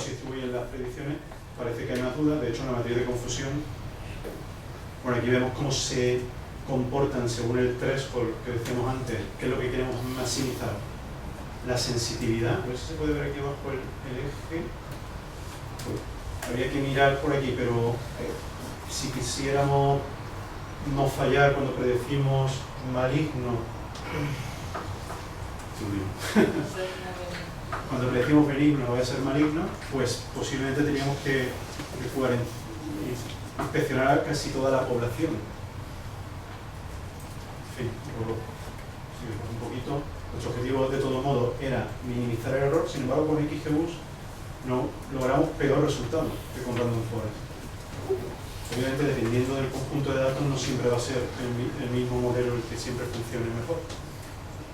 B: distribuyen las predicciones, parece que hay más dudas. De hecho, en la matriz de confusión, bueno, aquí vemos cómo se comportan según el threshold que decíamos antes, que es lo que queremos maximizar. La sensitividad, no sé si se puede ver aquí abajo el eje, pues, habría que mirar por aquí, pero si quisiéramos no fallar cuando predecimos maligno, cuando predecimos benigno va a ser maligno, pues posiblemente teníamos que jugar inspeccionar casi toda la población. En fin, un poquito. Nuestro objetivo de todo modo era minimizar el error, sin embargo con XGBoost no logramos peor resultado que con Random Forest. Obviamente dependiendo del conjunto de datos no siempre va a ser el mismo modelo el que siempre funcione mejor.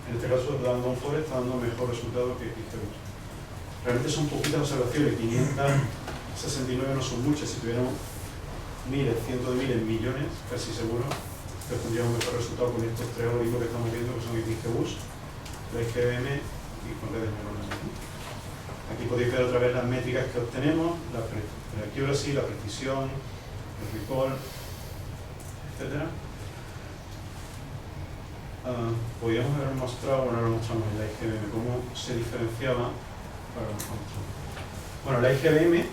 B: En este caso Random Forest está dando mejor resultado que XGBoost. Realmente son poquitas observaciones, 569 no son muchas, si tuviéramos miles, cientos de miles, millones, casi seguro que tendríamos mejor resultado con estos 3 algoritmos que estamos viendo, que son XGBoost, la IGBM y con redes neuronales. Aquí podéis ver otra vez las métricas que obtenemos, la accuracy, la precisión, el recall, etc. Podríamos haber mostrado, bueno, lo mostramos en la IGBM, cómo se diferenciaba. Bueno, la IGBM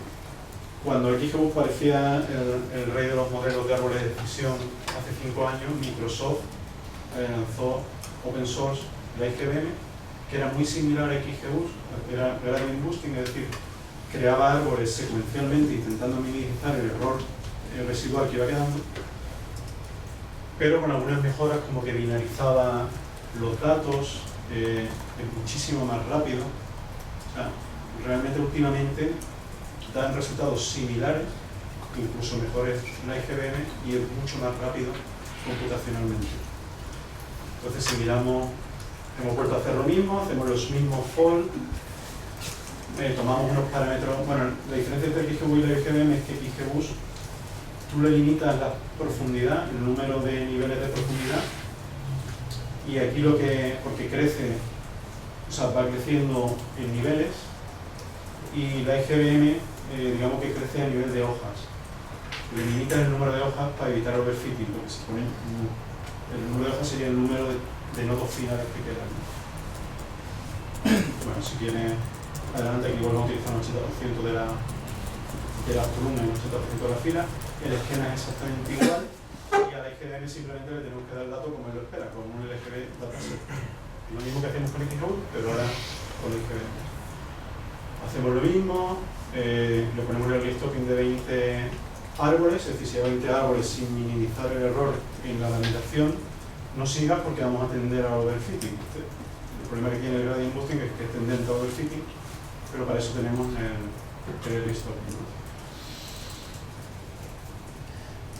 B: Cuando XGBoost parecía el rey de los modelos de árboles de decisión hace 5 años, Microsoft lanzó open source la XBM, que era muy similar a XGBoost, era gradient boosting, es decir, creaba árboles secuencialmente intentando minimizar el error residual que iba quedando, pero con algunas mejoras como que binarizaba los datos muchísimo más rápido. O sea, realmente últimamente dan resultados similares, incluso mejores la XBM, y es mucho más rápido computacionalmente. Entonces, si miramos, hemos vuelto a hacer lo mismo, hacemos los mismos fold, tomamos unos parámetros. Bueno, la diferencia entre XGBoost y la XGBM es que XGBoost tú le limitas la profundidad, el número de niveles de profundidad, y aquí porque crece, o sea, va creciendo en niveles, y la XGBM digamos que crece a nivel de hojas. Le limitas el número de hojas para evitar overfitting, porque se pone el número de hojas sería el número de nodos finales que quedan. Bueno, si quiere adelante, aquí volvemos a utilizar un 80% de las columnas y un 80% de la fila. El esquema es exactamente igual, y a la XGBM simplemente le tenemos que dar el dato como él lo espera, con un LGB dataset. Lo mismo que hacemos con XGBoost, pero ahora con la XGBM. Hacemos lo mismo, le ponemos el restocking de 20 árboles, es decir, si hay 20 árboles sin minimizar el error en la lamentación, no sigas porque vamos a tender a overfitting. El problema que tiene el gradient boosting es que es tendente a overfitting, pero para eso tenemos el restocking, ¿no?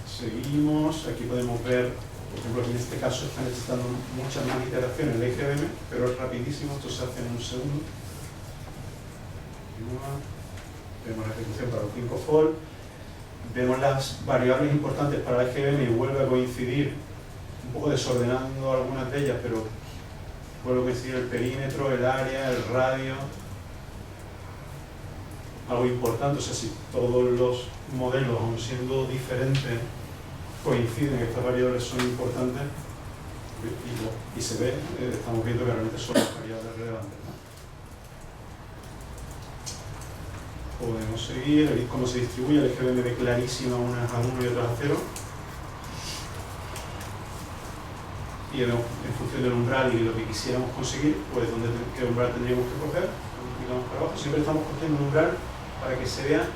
B: Seguimos, aquí podemos ver, por ejemplo, que en este caso están necesitando muchas más iteraciones de XGBM, pero es rapidísimo, esto se hace en un segundo. Vemos la ejecución para los 5 fold, vemos las variables importantes para la XGBM y vuelve a coincidir, un poco desordenando algunas de ellas, pero vuelve a coincidir el perímetro, el área, el radio. Algo importante, o sea, si todos los modelos, aun siendo diferentes, coinciden, estas variables son importantes, y se ve, estamos viendo que realmente son las variables relevantes, ¿no? Podemos seguir, veis cómo se distribuye el XGBM de clarísima unas a 1 y otras a 0. Y en función del umbral y lo que quisiéramos conseguir, pues qué umbral tendríamos que coger, miramos para abajo. Siempre estamos cogiendo un umbral para que se vea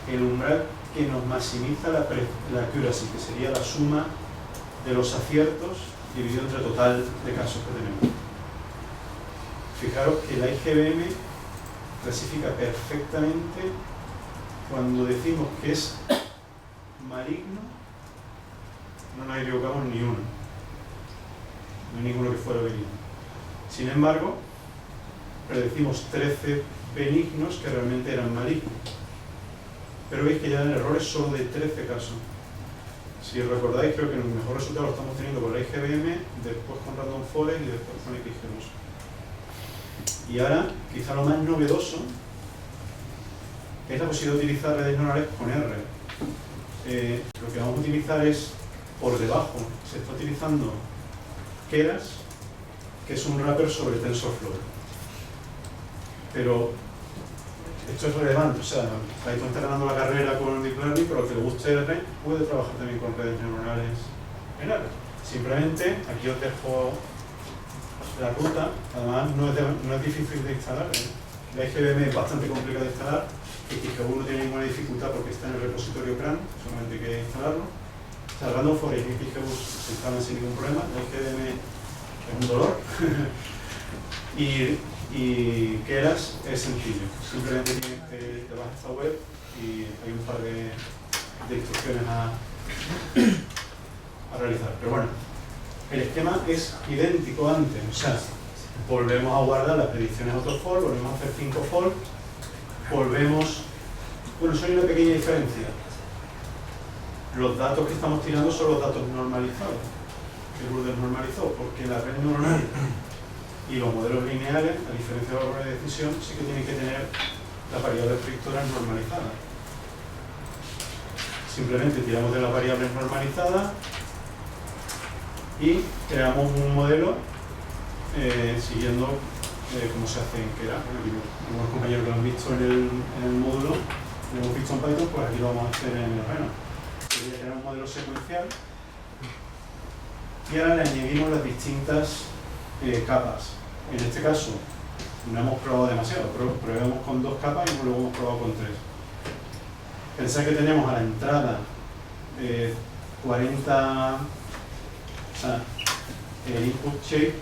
B: el umbral que nos maximiza la accuracy, que sería la suma de los aciertos dividido entre el total de casos que tenemos. Fijaros que la IGBM clasifica perfectamente cuando decimos que es maligno, no nos equivocamos ni uno. No hay ninguno que fuera benigno. Sin embargo, predecimos 13 benignos que realmente eran malignos. Pero veis que ya el error es solo de 13 casos. Si recordáis, creo que el mejor resultado lo estamos teniendo con la IGBM, después con Random Forest y después con XGBoost. Y ahora, quizá lo más novedoso es la posibilidad de utilizar redes neuronales con R. Lo que vamos a utilizar es, por debajo, se está utilizando Keras, que es un wrapper sobre TensorFlow. Pero esto es relevante, o sea, Python está ganando la carrera con Deep Learning, pero el que le guste R puede trabajar también con redes neuronales en R. Simplemente, aquí os dejo la ruta, además no es difícil de instalar, ¿eh? La IGBM es bastante complicada de instalar, XGBoost no tiene ninguna dificultad porque está en el repositorio CRAN, solamente hay que instalarlo. O sea, Random Forest y XGBoost se instalan sin ningún problema, la IGBM es un dolor. y Keras es sencillo, simplemente tienes que te vas a esta web y hay un par de instrucciones a realizar. Pero bueno, el esquema es idéntico antes, o sea, volvemos a guardar las predicciones a otro fold, volvemos a hacer 5 fold, volvemos... Bueno, solo hay una pequeña diferencia. Los datos que estamos tirando son los datos normalizados, que Rudder normalizó, porque la red neuronal y los modelos lineales, a diferencia de los árboles de decisión, sí que tienen que tener las variables predictoras normalizadas. Simplemente tiramos de las variables normalizadas y creamos un modelo siguiendo cómo se hace en Keras. Bueno, aquí algunos compañeros que lo han visto en el módulo lo hemos visto en Python, pues aquí lo vamos a hacer en el Reno. Sería crear un modelo secuencial y ahora le añadimos las distintas capas. En este caso no hemos probado demasiado, probemos con 2 capas y luego hemos probado con 3. Pensad que tenemos a la entrada 40, o sea, el input shape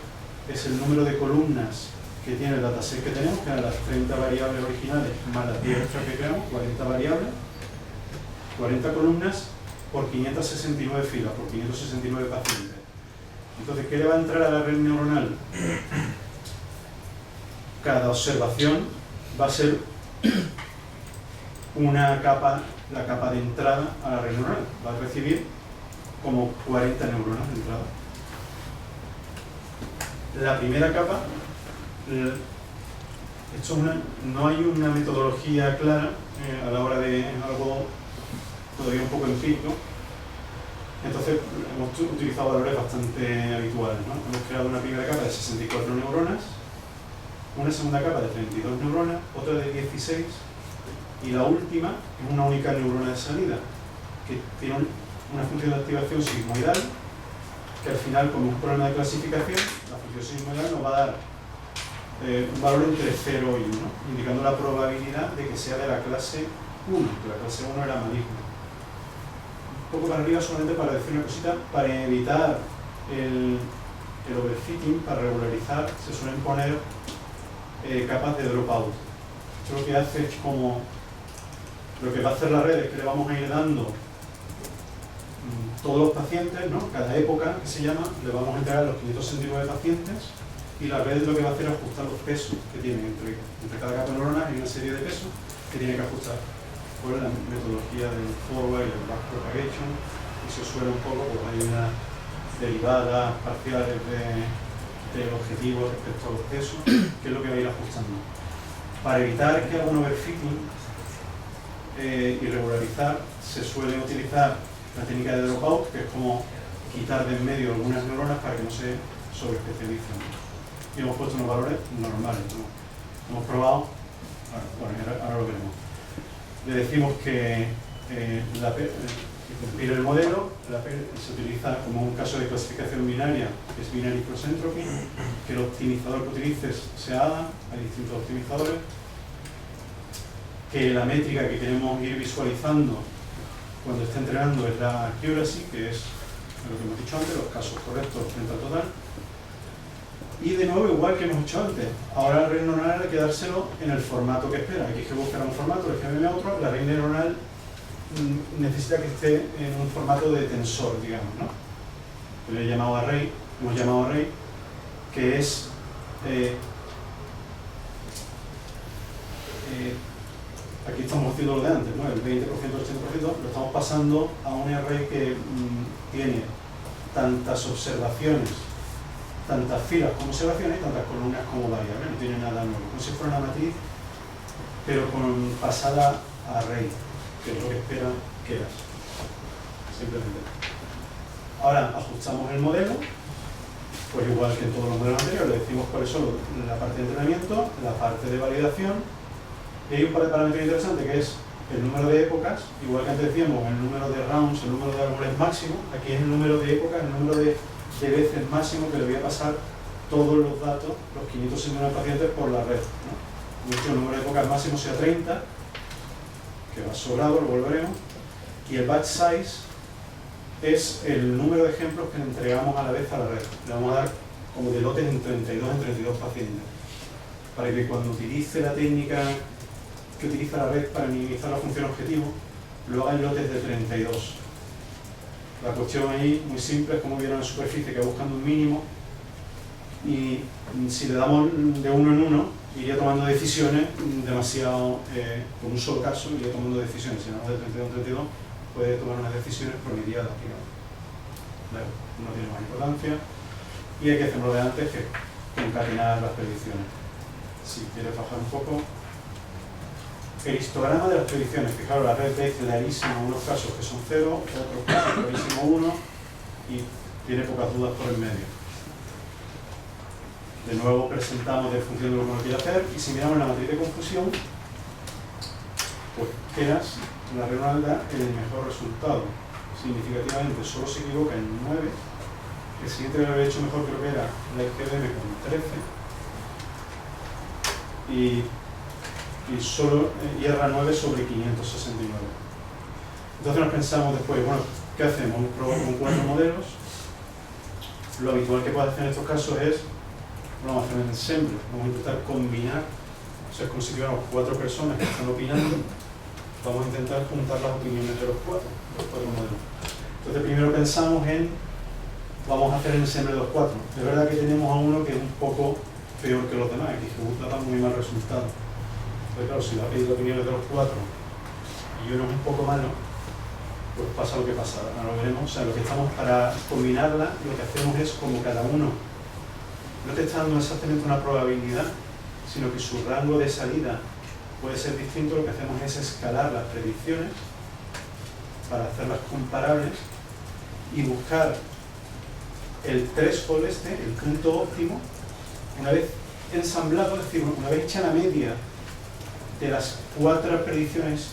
B: es el número de columnas que tiene el dataset que tenemos, que eran las 30 variables originales más las 10 extras que creamos, 40 variables, 40 columnas por 569 filas, por 569 pacientes. Entonces, ¿qué le va a entrar a la red neuronal? Cada observación va a ser una capa, la capa de entrada a la red neuronal. Va a recibir como 40 neuronas de entrada. La primera capa, no hay una metodología clara a la hora de algo todavía un poco empírico. Entonces hemos utilizado valores bastante habituales, ¿no? Hemos creado una primera capa de 64 neuronas, una segunda capa de 32 neuronas, otra de 16 y la última es una única neurona de salida que tiene una función de activación sigmoidal que al final, como un problema de clasificación, la función sigmoidal nos va a dar un valor entre 0 y 1, indicando la probabilidad de que sea de la clase 1, que la clase 1 era maligna. Un poco para arriba solamente para decir una cosita, para evitar el overfitting, para regularizar, se suelen poner capas de dropout. Esto lo que hace es como, lo que va a hacer la red es que le vamos a ir dando todos los pacientes, ¿no? Cada época que se llama, le vamos a entregar los 569 pacientes y la red lo que va a hacer es ajustar los pesos que tiene entre cada capa de neuronas. Hay una serie de pesos que tiene que ajustar por la metodología del forward y el back propagation, y se suele un poco, pues hay unas derivadas parciales del objetivo respecto a los pesos, que es lo que va a ir ajustando. Para evitar que haga un overfitting y regularizar, se suele utilizar la técnica de dropout, que es como quitar de en medio algunas neuronas para que no se sobreespecialicen. Y hemos puesto unos valores normales, ¿no? Hemos probado, ahora lo veremos. Le decimos que compila el modelo, se utiliza como un caso de clasificación binaria, que es binary cross entropy, que el optimizador que utilices sea ADA, hay distintos optimizadores, que la métrica que queremos ir visualizando cuando esté entrenando es la accuracy, que es lo que hemos dicho antes, los casos correctos frente al total. Y de nuevo, igual que hemos hecho antes, ahora la red neuronal hay que dárselo en el formato que espera. Aquí es que buscar un formato, le escribirme otro, la red neuronal necesita que esté en un formato de tensor, digamos, ¿no? Lo he llamado array, hemos llamado array, que es aquí estamos haciendo lo de antes, ¿no? El 20%, el 80% lo estamos pasando a un array que tiene tantas observaciones, tantas filas como observaciones y tantas columnas como variables, no tiene nada nuevo, como si fuera una matriz, pero con pasada a array, que es lo que espera que hagas, simplemente. Ahora ajustamos el modelo, pues igual que en todos los modelos anteriores, le decimos cuáles son la parte de entrenamiento, la parte de validación, y hay un par de parámetros interesantes que es el número de épocas, igual que antes decíamos el número de rounds, el número de árboles máximo, aquí es el número de épocas, el número de veces máximo que le voy a pasar todos los datos, los 569 pacientes por la red, ¿no? De hecho, el número de épocas máximo sea 30, que va sobrado, lo volveremos, y el batch size es el número de ejemplos que le entregamos a la vez a la red. Le vamos a dar como de lotes en 32 pacientes, para que cuando utilice la técnica que utiliza la red para minimizar la función objetivo, lo haga en lotes de 32. La cuestión ahí, muy simple, es como vieron en la superficie, que va buscando un mínimo, y si le damos de uno en uno, iría tomando decisiones demasiado, con un solo caso, iría tomando decisiones. Si hablamos de 32 en 32, puede tomar unas decisiones promediadas, digamos. Claro, no tiene más importancia, y hay que hacerlo de antes, que concatenar las predicciones. Si quieres bajar un poco, el histograma de las predicciones, fijaros, la red es clarísima en unos casos que son 0, otros casos clarísimo 1, y tiene pocas dudas por el medio. De nuevo presentamos de función de lo que uno quiere hacer, y si miramos la matriz de confusión, pues Keras, la red neuronal da el mejor resultado. Significativamente solo se equivoca en 9. El siguiente que había hecho mejor creo que era la IGBM con 13. Y solo erra 9 sobre 569. Entonces nos pensamos después, bueno, ¿qué hacemos? Probamos con 4 modelos. Lo habitual que puede hacer en estos casos es, vamos a hacer un ensemble, vamos a intentar combinar, o sea, como si tuviéramos 4 personas que están opinando, vamos a intentar juntar las opiniones de los 4 modelos. Entonces primero pensamos en, vamos a hacer el ensemble de los 4. Es verdad que tenemos a uno que es un poco peor que los demás, que ejecuta muy mal resultado. Entonces claro, si va a pedir opiniones de los 4 y uno es un poco malo, pues pasa lo que pasa, ahora lo veremos. O sea, lo que estamos para combinarla, lo que hacemos es como cada uno no te está dando exactamente una probabilidad, sino que su rango de salida puede ser distinto. Lo que hacemos es escalar las predicciones para hacerlas comparables y buscar el threshold el punto óptimo, una vez ensamblado, es decir, una vez hecha la media de las 4 predicciones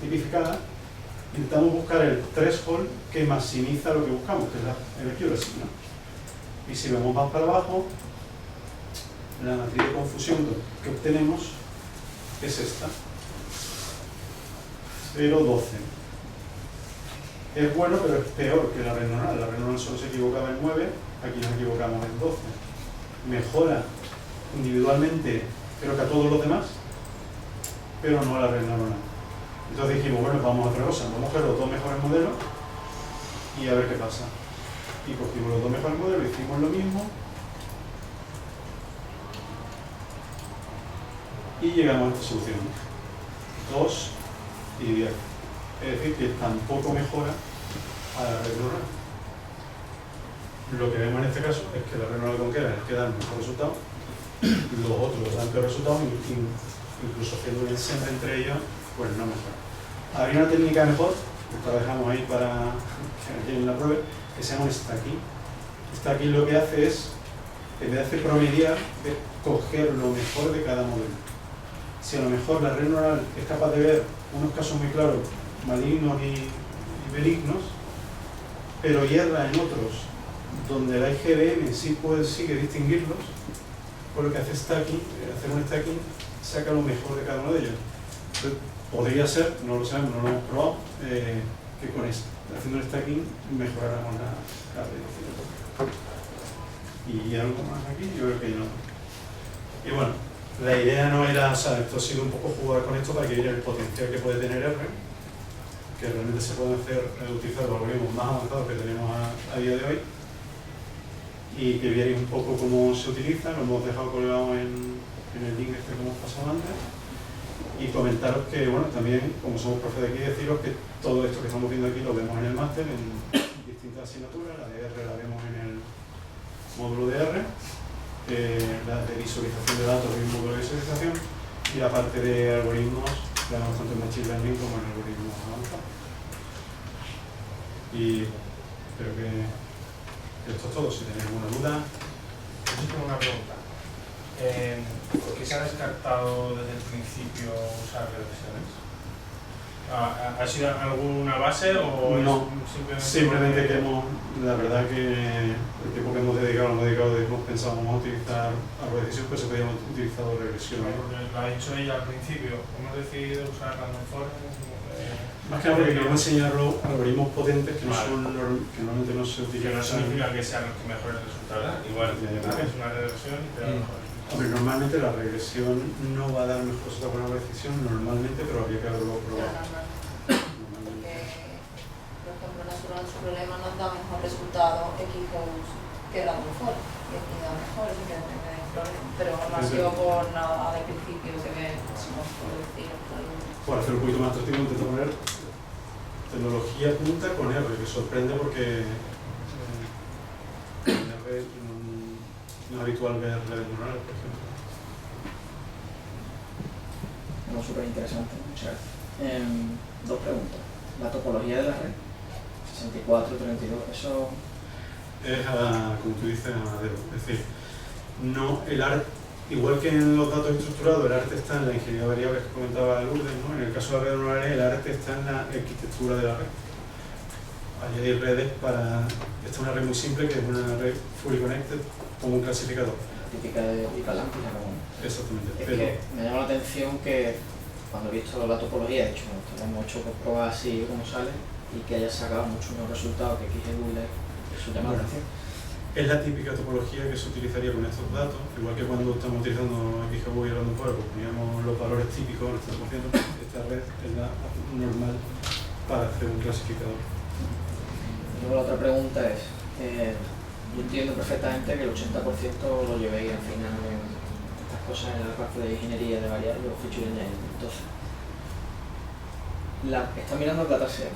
B: tipificadas, intentamos buscar el threshold que maximiza lo que buscamos, que es el accuracy, ¿no? Y si vemos más para abajo, la matriz de confusión que obtenemos es esta, 0,12. Es bueno, pero es peor que la red neuronal. La red neuronal solo se equivocaba en 9, aquí nos equivocamos en 12. Mejora individualmente, creo que a todos los demás, pero no a la red neuronal. Entonces dijimos, bueno, vamos a otra cosa, vamos a coger los 2 mejores modelos y a ver qué pasa. Y cogimos los 2 mejores modelos, hicimos lo mismo y llegamos a esta solución. 2 y 10. Es decir, que tampoco mejora a la red neuronal. Lo que vemos en este caso es que la red neuronal con Keras es que da el mejor resultado, los otros dan peor resultado, incluso haciendo un ensemble entre ellos, pues no mejora. Habría una técnica mejor, que la dejamos ahí para que alguien la pruebe, que se llama un stacking. Stacking lo que hace es, en vez de hacer promediar, es coger lo mejor de cada modelo. Si a lo mejor la red neuronal es capaz de ver unos casos muy claros, malignos y benignos, pero hierra en otros, donde la IGBM sí sigue distinguirlos, pues lo que hace stacking, hacer un stacking, saca lo mejor de cada uno de ellos. Entonces, podría ser, no lo sabemos, no lo hemos probado, que con haciendo el stacking mejoráramos la predicción. ¿Y algo más aquí? Yo creo que no. Y bueno, la idea no era, o sea, esto ha sido un poco jugar con esto para que viera el potencial que puede tener R, que realmente se pueden utilizar los algoritmos más avanzados que tenemos a día de hoy, y que vierais un poco cómo se utiliza. Lo hemos dejado colgado en el link que hemos pasado antes. Y comentaros que, bueno, también, como somos profes de aquí, deciros que todo esto que estamos viendo aquí lo vemos en el máster, en distintas asignaturas. La de R la vemos en el módulo de R, la de visualización de datos en el módulo de visualización, y la parte de algoritmos la vemos tanto en Machine Learning como en algoritmos avanzados. Y creo que esto es todo. Si tenéis alguna duda.
C: Yo tengo una pregunta. ¿Por qué se ha descartado desde el principio usar regresiones? ¿Ha sido alguna base o
B: no? Simplemente que la verdad que el tiempo que hemos dedicado, hemos pensado, vamos a utilizar algo de decisión, pero se podíamos utilizar regresiones.
C: Porque lo ha dicho ella al principio, hemos decidido usar random forest.
B: Más que nada porque queremos enseñar algoritmos potentes que, que normalmente no se utilizan.
C: Que no significa que sean los que mejores resultados. Igual, es una regresión y te da mejor.
B: Hombre, normalmente la regresión no va a dar mejor resultado con una decisión, normalmente, pero habría que haberlo probado.
A: Porque, por ejemplo, Natural Problema nos da mejor resultado equipos que Random Forest, y aquí da mejor, eso que depende del problema. Pero no ha sido por nada de principio que sino por decir.
B: Por hacer un poquito más atractivo, intento poner tecnología punta con R, que sorprende porque en R no es habitual ver redes neuronales, por ejemplo.
D: No, súper interesante, muchas gracias. 2 preguntas. La topología de la red, 64, 32, eso...
B: Es, como tú dices, a madero. Es decir, no, el ARP igual que en los datos estructurados, el arte está en la ingeniería variable que comentaba Lourdes, ¿no? En el caso de la red neuronal, el arte está en la arquitectura de la red. Añadir redes para... Esta es una red muy simple, que es una red fully connected con un clasificador.
D: La típica de Picalampi, ¿no?
B: Exactamente.
D: Es
B: Pero,
D: que me llama la atención que cuando he visto la topología, de hecho, hemos hecho pruebas así como sale, y que haya sacado muchos mejores resultados que XGBoost, eso llama la atención.
B: es la típica topología que se utilizaría con estos datos, igual que cuando estamos utilizando XGBoost y Random Forest, pues poníamos los valores típicos en el 3%, esta red es la normal para hacer un clasificador.
D: Luego la otra pregunta es, yo entiendo perfectamente que el 80% lo llevéis al final en estas cosas en la parte de ingeniería de variables o feature engineering. Entonces, está mirando el dataset.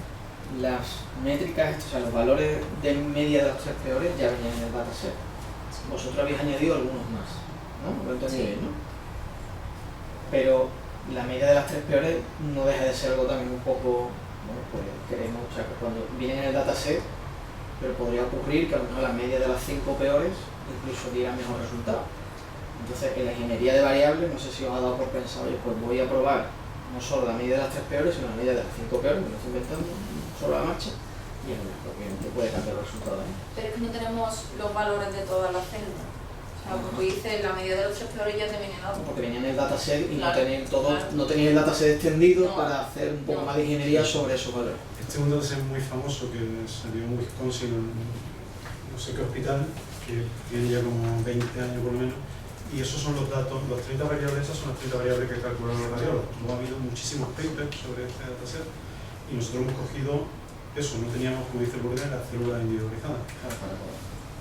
D: Las métricas, o sea, los valores de media de los tres peores ya venían en el dataset. Vosotros habéis añadido algunos más, ¿no? Lo entendí bien, ¿no? Pero la media de las tres peores no deja de ser algo también un poco, bueno, pues queremos, o sea, que cuando vienen en el dataset, pero podría ocurrir que a lo mejor la media de las 5 peores incluso diera mejor resultado. Entonces, en la ingeniería de variables, no sé si os ha dado por pensar, oye, pues voy a probar no solo la media de las 3 peores, sino la media de las 5 peores, me lo estoy inventando, sobre la marcha, y obviamente puede cambiar el resultado también.
A: Pero es que no tenemos los valores de todas las células. O sea, como dices, la medida de los 3 peores ya te viene dado.
D: Porque venían en el dataset y
A: Claro,
D: no tenían
A: claro.
D: no tenían el dataset extendido
A: No,
D: para hacer un poco
A: no.
D: más de ingeniería sobre esos valores.
B: Este es un dataset muy famoso que salió en Wisconsin, en no sé qué hospital, que tiene ya como 20 años por lo menos, y esos son los datos, las 30 variables, esas son las 30 variables que calcularon los radiólogos. Luego ha habido muchísimos papers sobre este dataset y nosotros hemos cogido eso, no teníamos, como dice Lourdes, las células individualizadas.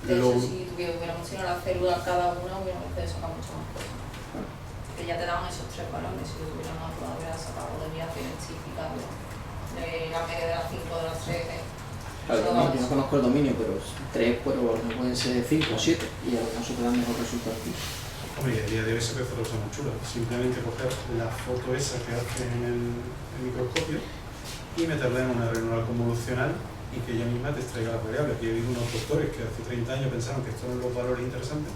A: De hecho, si hubiéramos tenido las células cada una, hubiéramos podido sacar muchas más cosas. Que ya te daban esos 3 valores, si hubiéramos sacado de vía científica, de la media de las 5, de las 3.
D: Claro, yo no conozco el dominio, pero 3 pueden ser 5 o 7 y a lo mejor se te dan mejor resultado aquí.
B: Hombre, y a día de hoy se puede hacer cosas muy chulas. Simplemente coger la foto esa que hace en el microscopio y meterla en una red neural convolucional y que ella misma te extraiga la variable. Aquí he habido unos doctores que hace 30 años pensaron que estos eran los valores interesantes,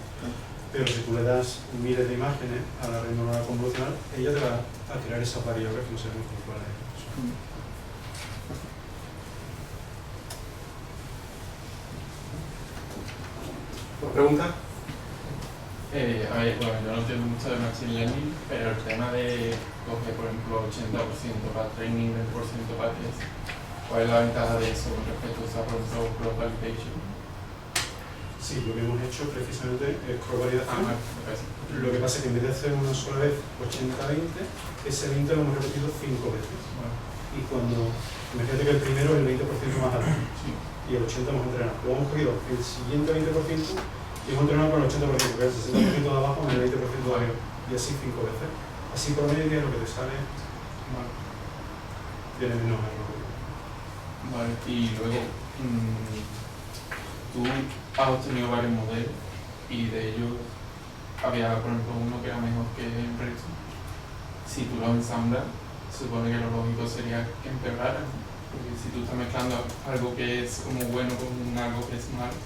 B: pero si tú le das miles de imágenes a la red neural convolucional, ella te va a crear esas variables que no sabemos cuáles son.
E: ¿Pregunta?
F: A ver, bueno, yo no entiendo mucho de Machine Learning, pero el tema de coger, por ejemplo, 80% para training, 20% para test, ¿cuál es la ventaja de eso con respecto a, por ejemplo, cross validation?
B: Sí, lo que hemos hecho precisamente es cross-validación.
F: Me parece.
B: Lo que pasa es que en vez de hacer una sola vez 80-20, ese 20 lo hemos repetido 5 veces.
F: Bueno,
B: Y cuando, imagínate que el primero es el 20% más alto
F: sí.
B: y el 80% hemos entrenado. Luego hemos cogido el siguiente 20% y hemos entrenado con el 80%, que es el 60% de abajo más el 20% de arriba. Y así 5 veces. Así por medio lo que te sale
F: Vale.
B: tiene menos error.
F: Vale, y luego, tú has obtenido varios modelos y de ellos había, por ejemplo, uno que era mejor que el resto. Si tú lo ensamblas, se supone que lo lógico sería que empeoraran, porque si tú estás mezclando algo que es como bueno con algo que es malo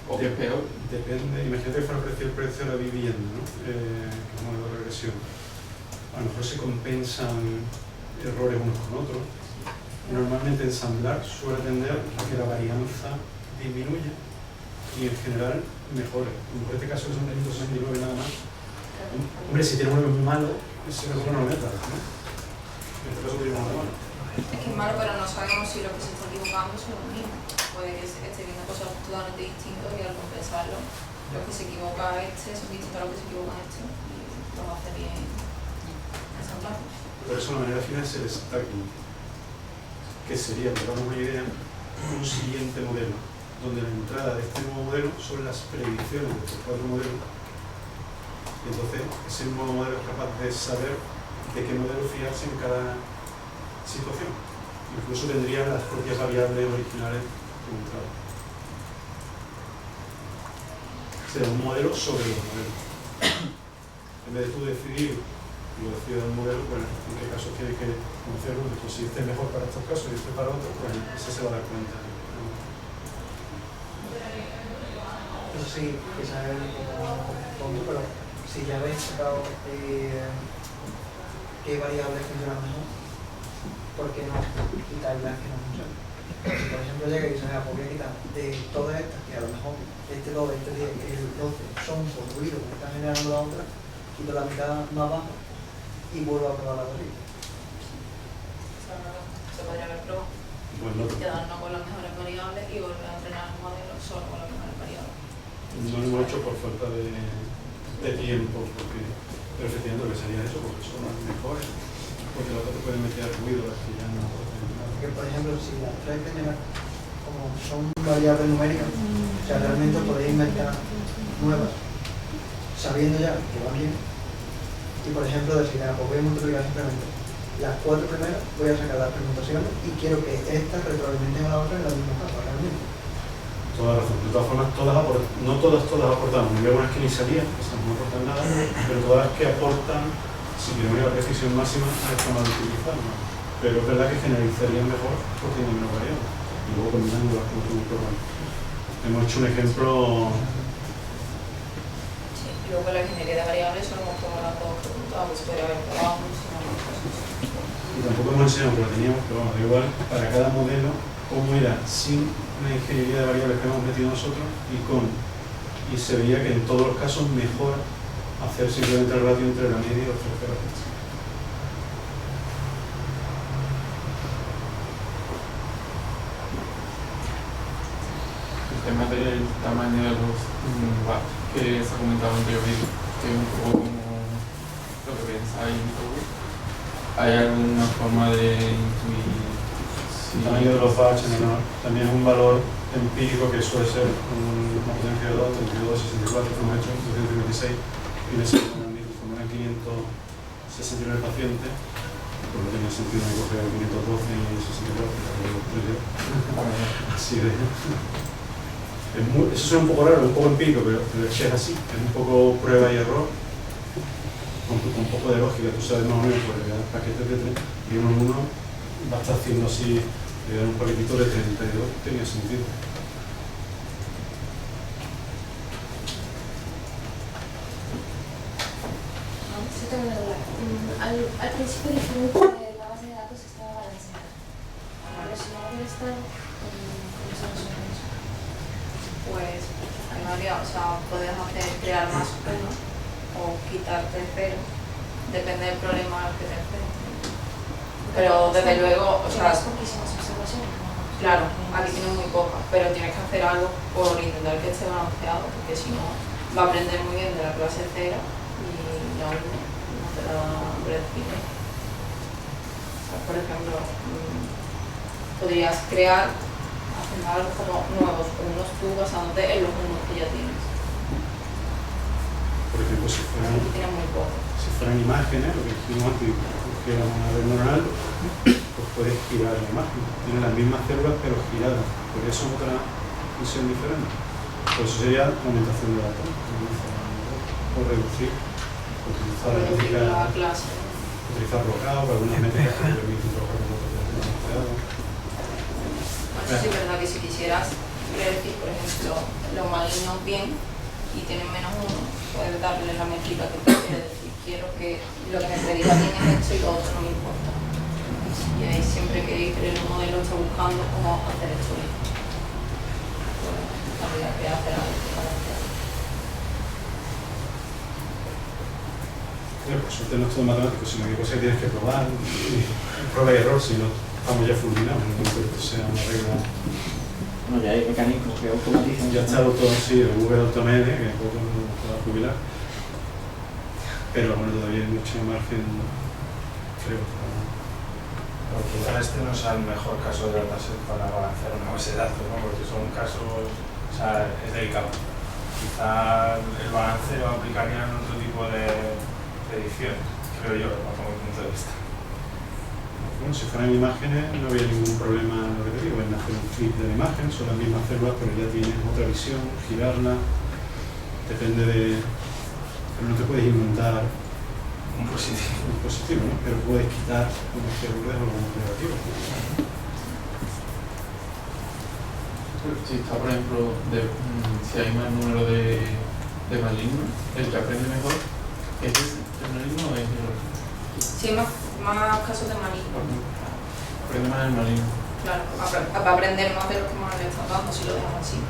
F: o que es peor.
B: Depende, imagínate que fuera el precio de la vivienda, ¿no? Como de regresión. A lo mejor se compensan errores unos con otros. Normalmente ensamblar suele tender a que la varianza disminuya y en general mejore. En este caso que son 169 nada más. Hombre, si tiene uno muy malo, ese error no lo metas, ¿no? En este caso tiene uno malo.
A: Es que es malo, pero no sabemos si los que se están equivocando son los mismos. Puede que se esté viendo cosas totalmente distintas y al compensarlo, los que se equivoca son distintos a los que se equivocan y lo hace bien ensamblar.
B: Por eso la manera final es el stacking, que sería, para darnos una idea, un siguiente modelo, donde la entrada de este nuevo modelo son las predicciones de estos 4 modelos. Y entonces ese nuevo modelo es capaz de saber de qué modelo fiarse en cada situación. Incluso tendría las propias variables originales como entrada. Será un modelo sobre los modelos. En vez de tú decidir lo decides el modelo, pues en qué casos tienes que conocerlo, pues si este es mejor para estos casos y este para otros, pues ese se va a dar cuenta.
G: Eso sí, quizás es un poco tonto, pero
E: si ya habéis sacado qué variables funcionan mejor, ¿por qué no quitar las que no funcionan? Si por ejemplo llega y dice, mira, pues voy a quitar de todas estas, que a lo mejor este 2, este 10 y el 12 son por ruido que están generando la otra, quito la mitad más baja y vuelvo a probar la gorilla.
A: Se podría haber probado.
B: Pues no,
A: Quedarnos con las mejores variables y volver a entrenar el modelo solo con las mejores variables.
B: no lo hemos hecho por falta de tiempo, pero efectivamente lo que sería eso, porque son las mejores, porque las otras te pueden meter ruido, las que ya no hacen nada.
E: Porque por ejemplo, si las tres primeras como son variables numéricas, o sea, realmente podéis inventar nuevas, sabiendo ya que van bien, y por ejemplo decir, pues voy a multiplicar simplemente las 4 primeras, voy a sacar las permutaciones y quiero que estas retroalimenten a la otra en la misma capa, realmente.
B: Toda razón. De todas formas, no todas aportamos. Hay algunas que ni salían, esas no aportan nada, pero todas las que aportan, si queremos ir a la precisión máxima, es forma de utilizarlas. Pero es verdad que generalizarían mejor porque tienen menos variables. Y luego combinándolas como tú probas. Hemos hecho un ejemplo.
A: Sí, y luego la ingeniería de variables solo hemos probado las dos preguntas, pues podría haber probado muchísimas cosas.
B: Y tampoco hemos enseñado que lo teníamos, pero vamos, da igual, para cada modelo, cómo era sin la ingeniería de variables que hemos metido nosotros y se veía que en todos los casos mejor hacer simplemente el ratio entre la media y los tres tercios.
F: El tema del tamaño de los watts que se ha comentado anteriormente, que es un poco como lo que pensáis un poco. ¿Hay alguna forma de intuir
B: El tamaño de los batch también es un valor empírico que suele ser una potencia de 2, 32, 64, como he hecho, 256, y le sido como eran 569 pacientes, pues no tenía sentido me coger 512 y 64, pero así de... eso suena un poco raro, un poco empírico, pero es que es así, es un poco prueba y error, con un poco de lógica, tú sabes más o menos, porque el paquete de 3 y uno va a estar haciendo así, un paquetito de 32, tenía sentido.
G: Sí, tengo una duda. Al principio dijimos que la base de datos estaba balanceada. Pero si no debe estar, ¿cómo se resuelve eso?
A: Pues hay varias, o sea, puedes crear más uno o quitarte cero, depende del problema al que te enfrentes. Pero desde luego, o sea,
G: tienes poquísimas observaciones.
A: claro, aquí tienes muy pocas, pero tienes que hacer algo por intentar que esté balanceado, porque si no va a aprender muy bien de la clase cero y la 1 no te la va a predecir. O sea, por ejemplo, podrías crear, hacer algo como nuevos, como unos tú basándote en los unos que ya tienes.
B: Por ejemplo, si
A: Aquí tienes muy poco.
B: fueran imágenes, lo que dijimos antes, que era una red neuronal, pues puedes girar la imagen. Tiene las mismas células pero giradas, porque eso es otra función diferente. Pues eso sería aumentación de datos, o reducir, utilizar
A: La clase.
B: utilizar bloqueo para algunas métricas que permiten trabajar con otros bloqueados.
A: Eso sí es verdad que si quisieras predecir, por ejemplo, los malignos bien y tienen menos uno, puedes darle la métrica que te quiere decir. Quiero que lo que me prediga bien es esto y lo otro no me importa. Y ahí siempre que el modelo está buscando cómo hacer esto bien. Pues habría que hacer algo para hacerlo.
B: Pero por suerte no es todo matemático, sino que hay cosas que tienes que probar, prueba y error, si no estamos ya fulminados, en el momento que esto sea una regla.
D: Bueno, ya hay mecanismos que automatizan.
B: Ya está el auto, sí, el Google Automedia, que poco no va a jubilar. Pero bueno, todavía hay mucho margen, creo.
C: Pero quizá este no sea el mejor caso de dataset para balancear una base de datos, ¿no? Porque son casos, o sea, es delicado. Quizá el balance lo aplicaría en otro tipo de ediciones, creo yo, bajo mi punto de vista.
B: Bueno, si fueran imágenes no había ningún problema en lo que te digo, en hacer un flip de la imagen, son las mismas células, pero ya tienes otra visión, girarla, depende de... Pero no te puedes inventar
C: Un
B: positivo, ¿no? Pero puedes quitar unos células o unos negativos.
F: Si está, por ejemplo, si hay más número de malignos, el que aprende mejor ¿Es el marino o es el otro?
A: Sí, más casos de marino.
F: Aprende más el marino.
A: Claro, va a aprender más de lo que más le están dando si lo dejan así.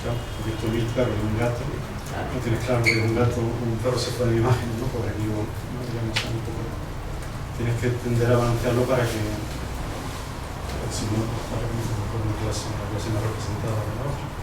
B: Claro, porque tú ves claro que es un gato, no tienes claro que es un gato, un perro se pone en imagen, ¿no? Porque aquí no digamos un poco. Tienes que tender a balancearlo para que, si no, para que la clase más representada de la otra.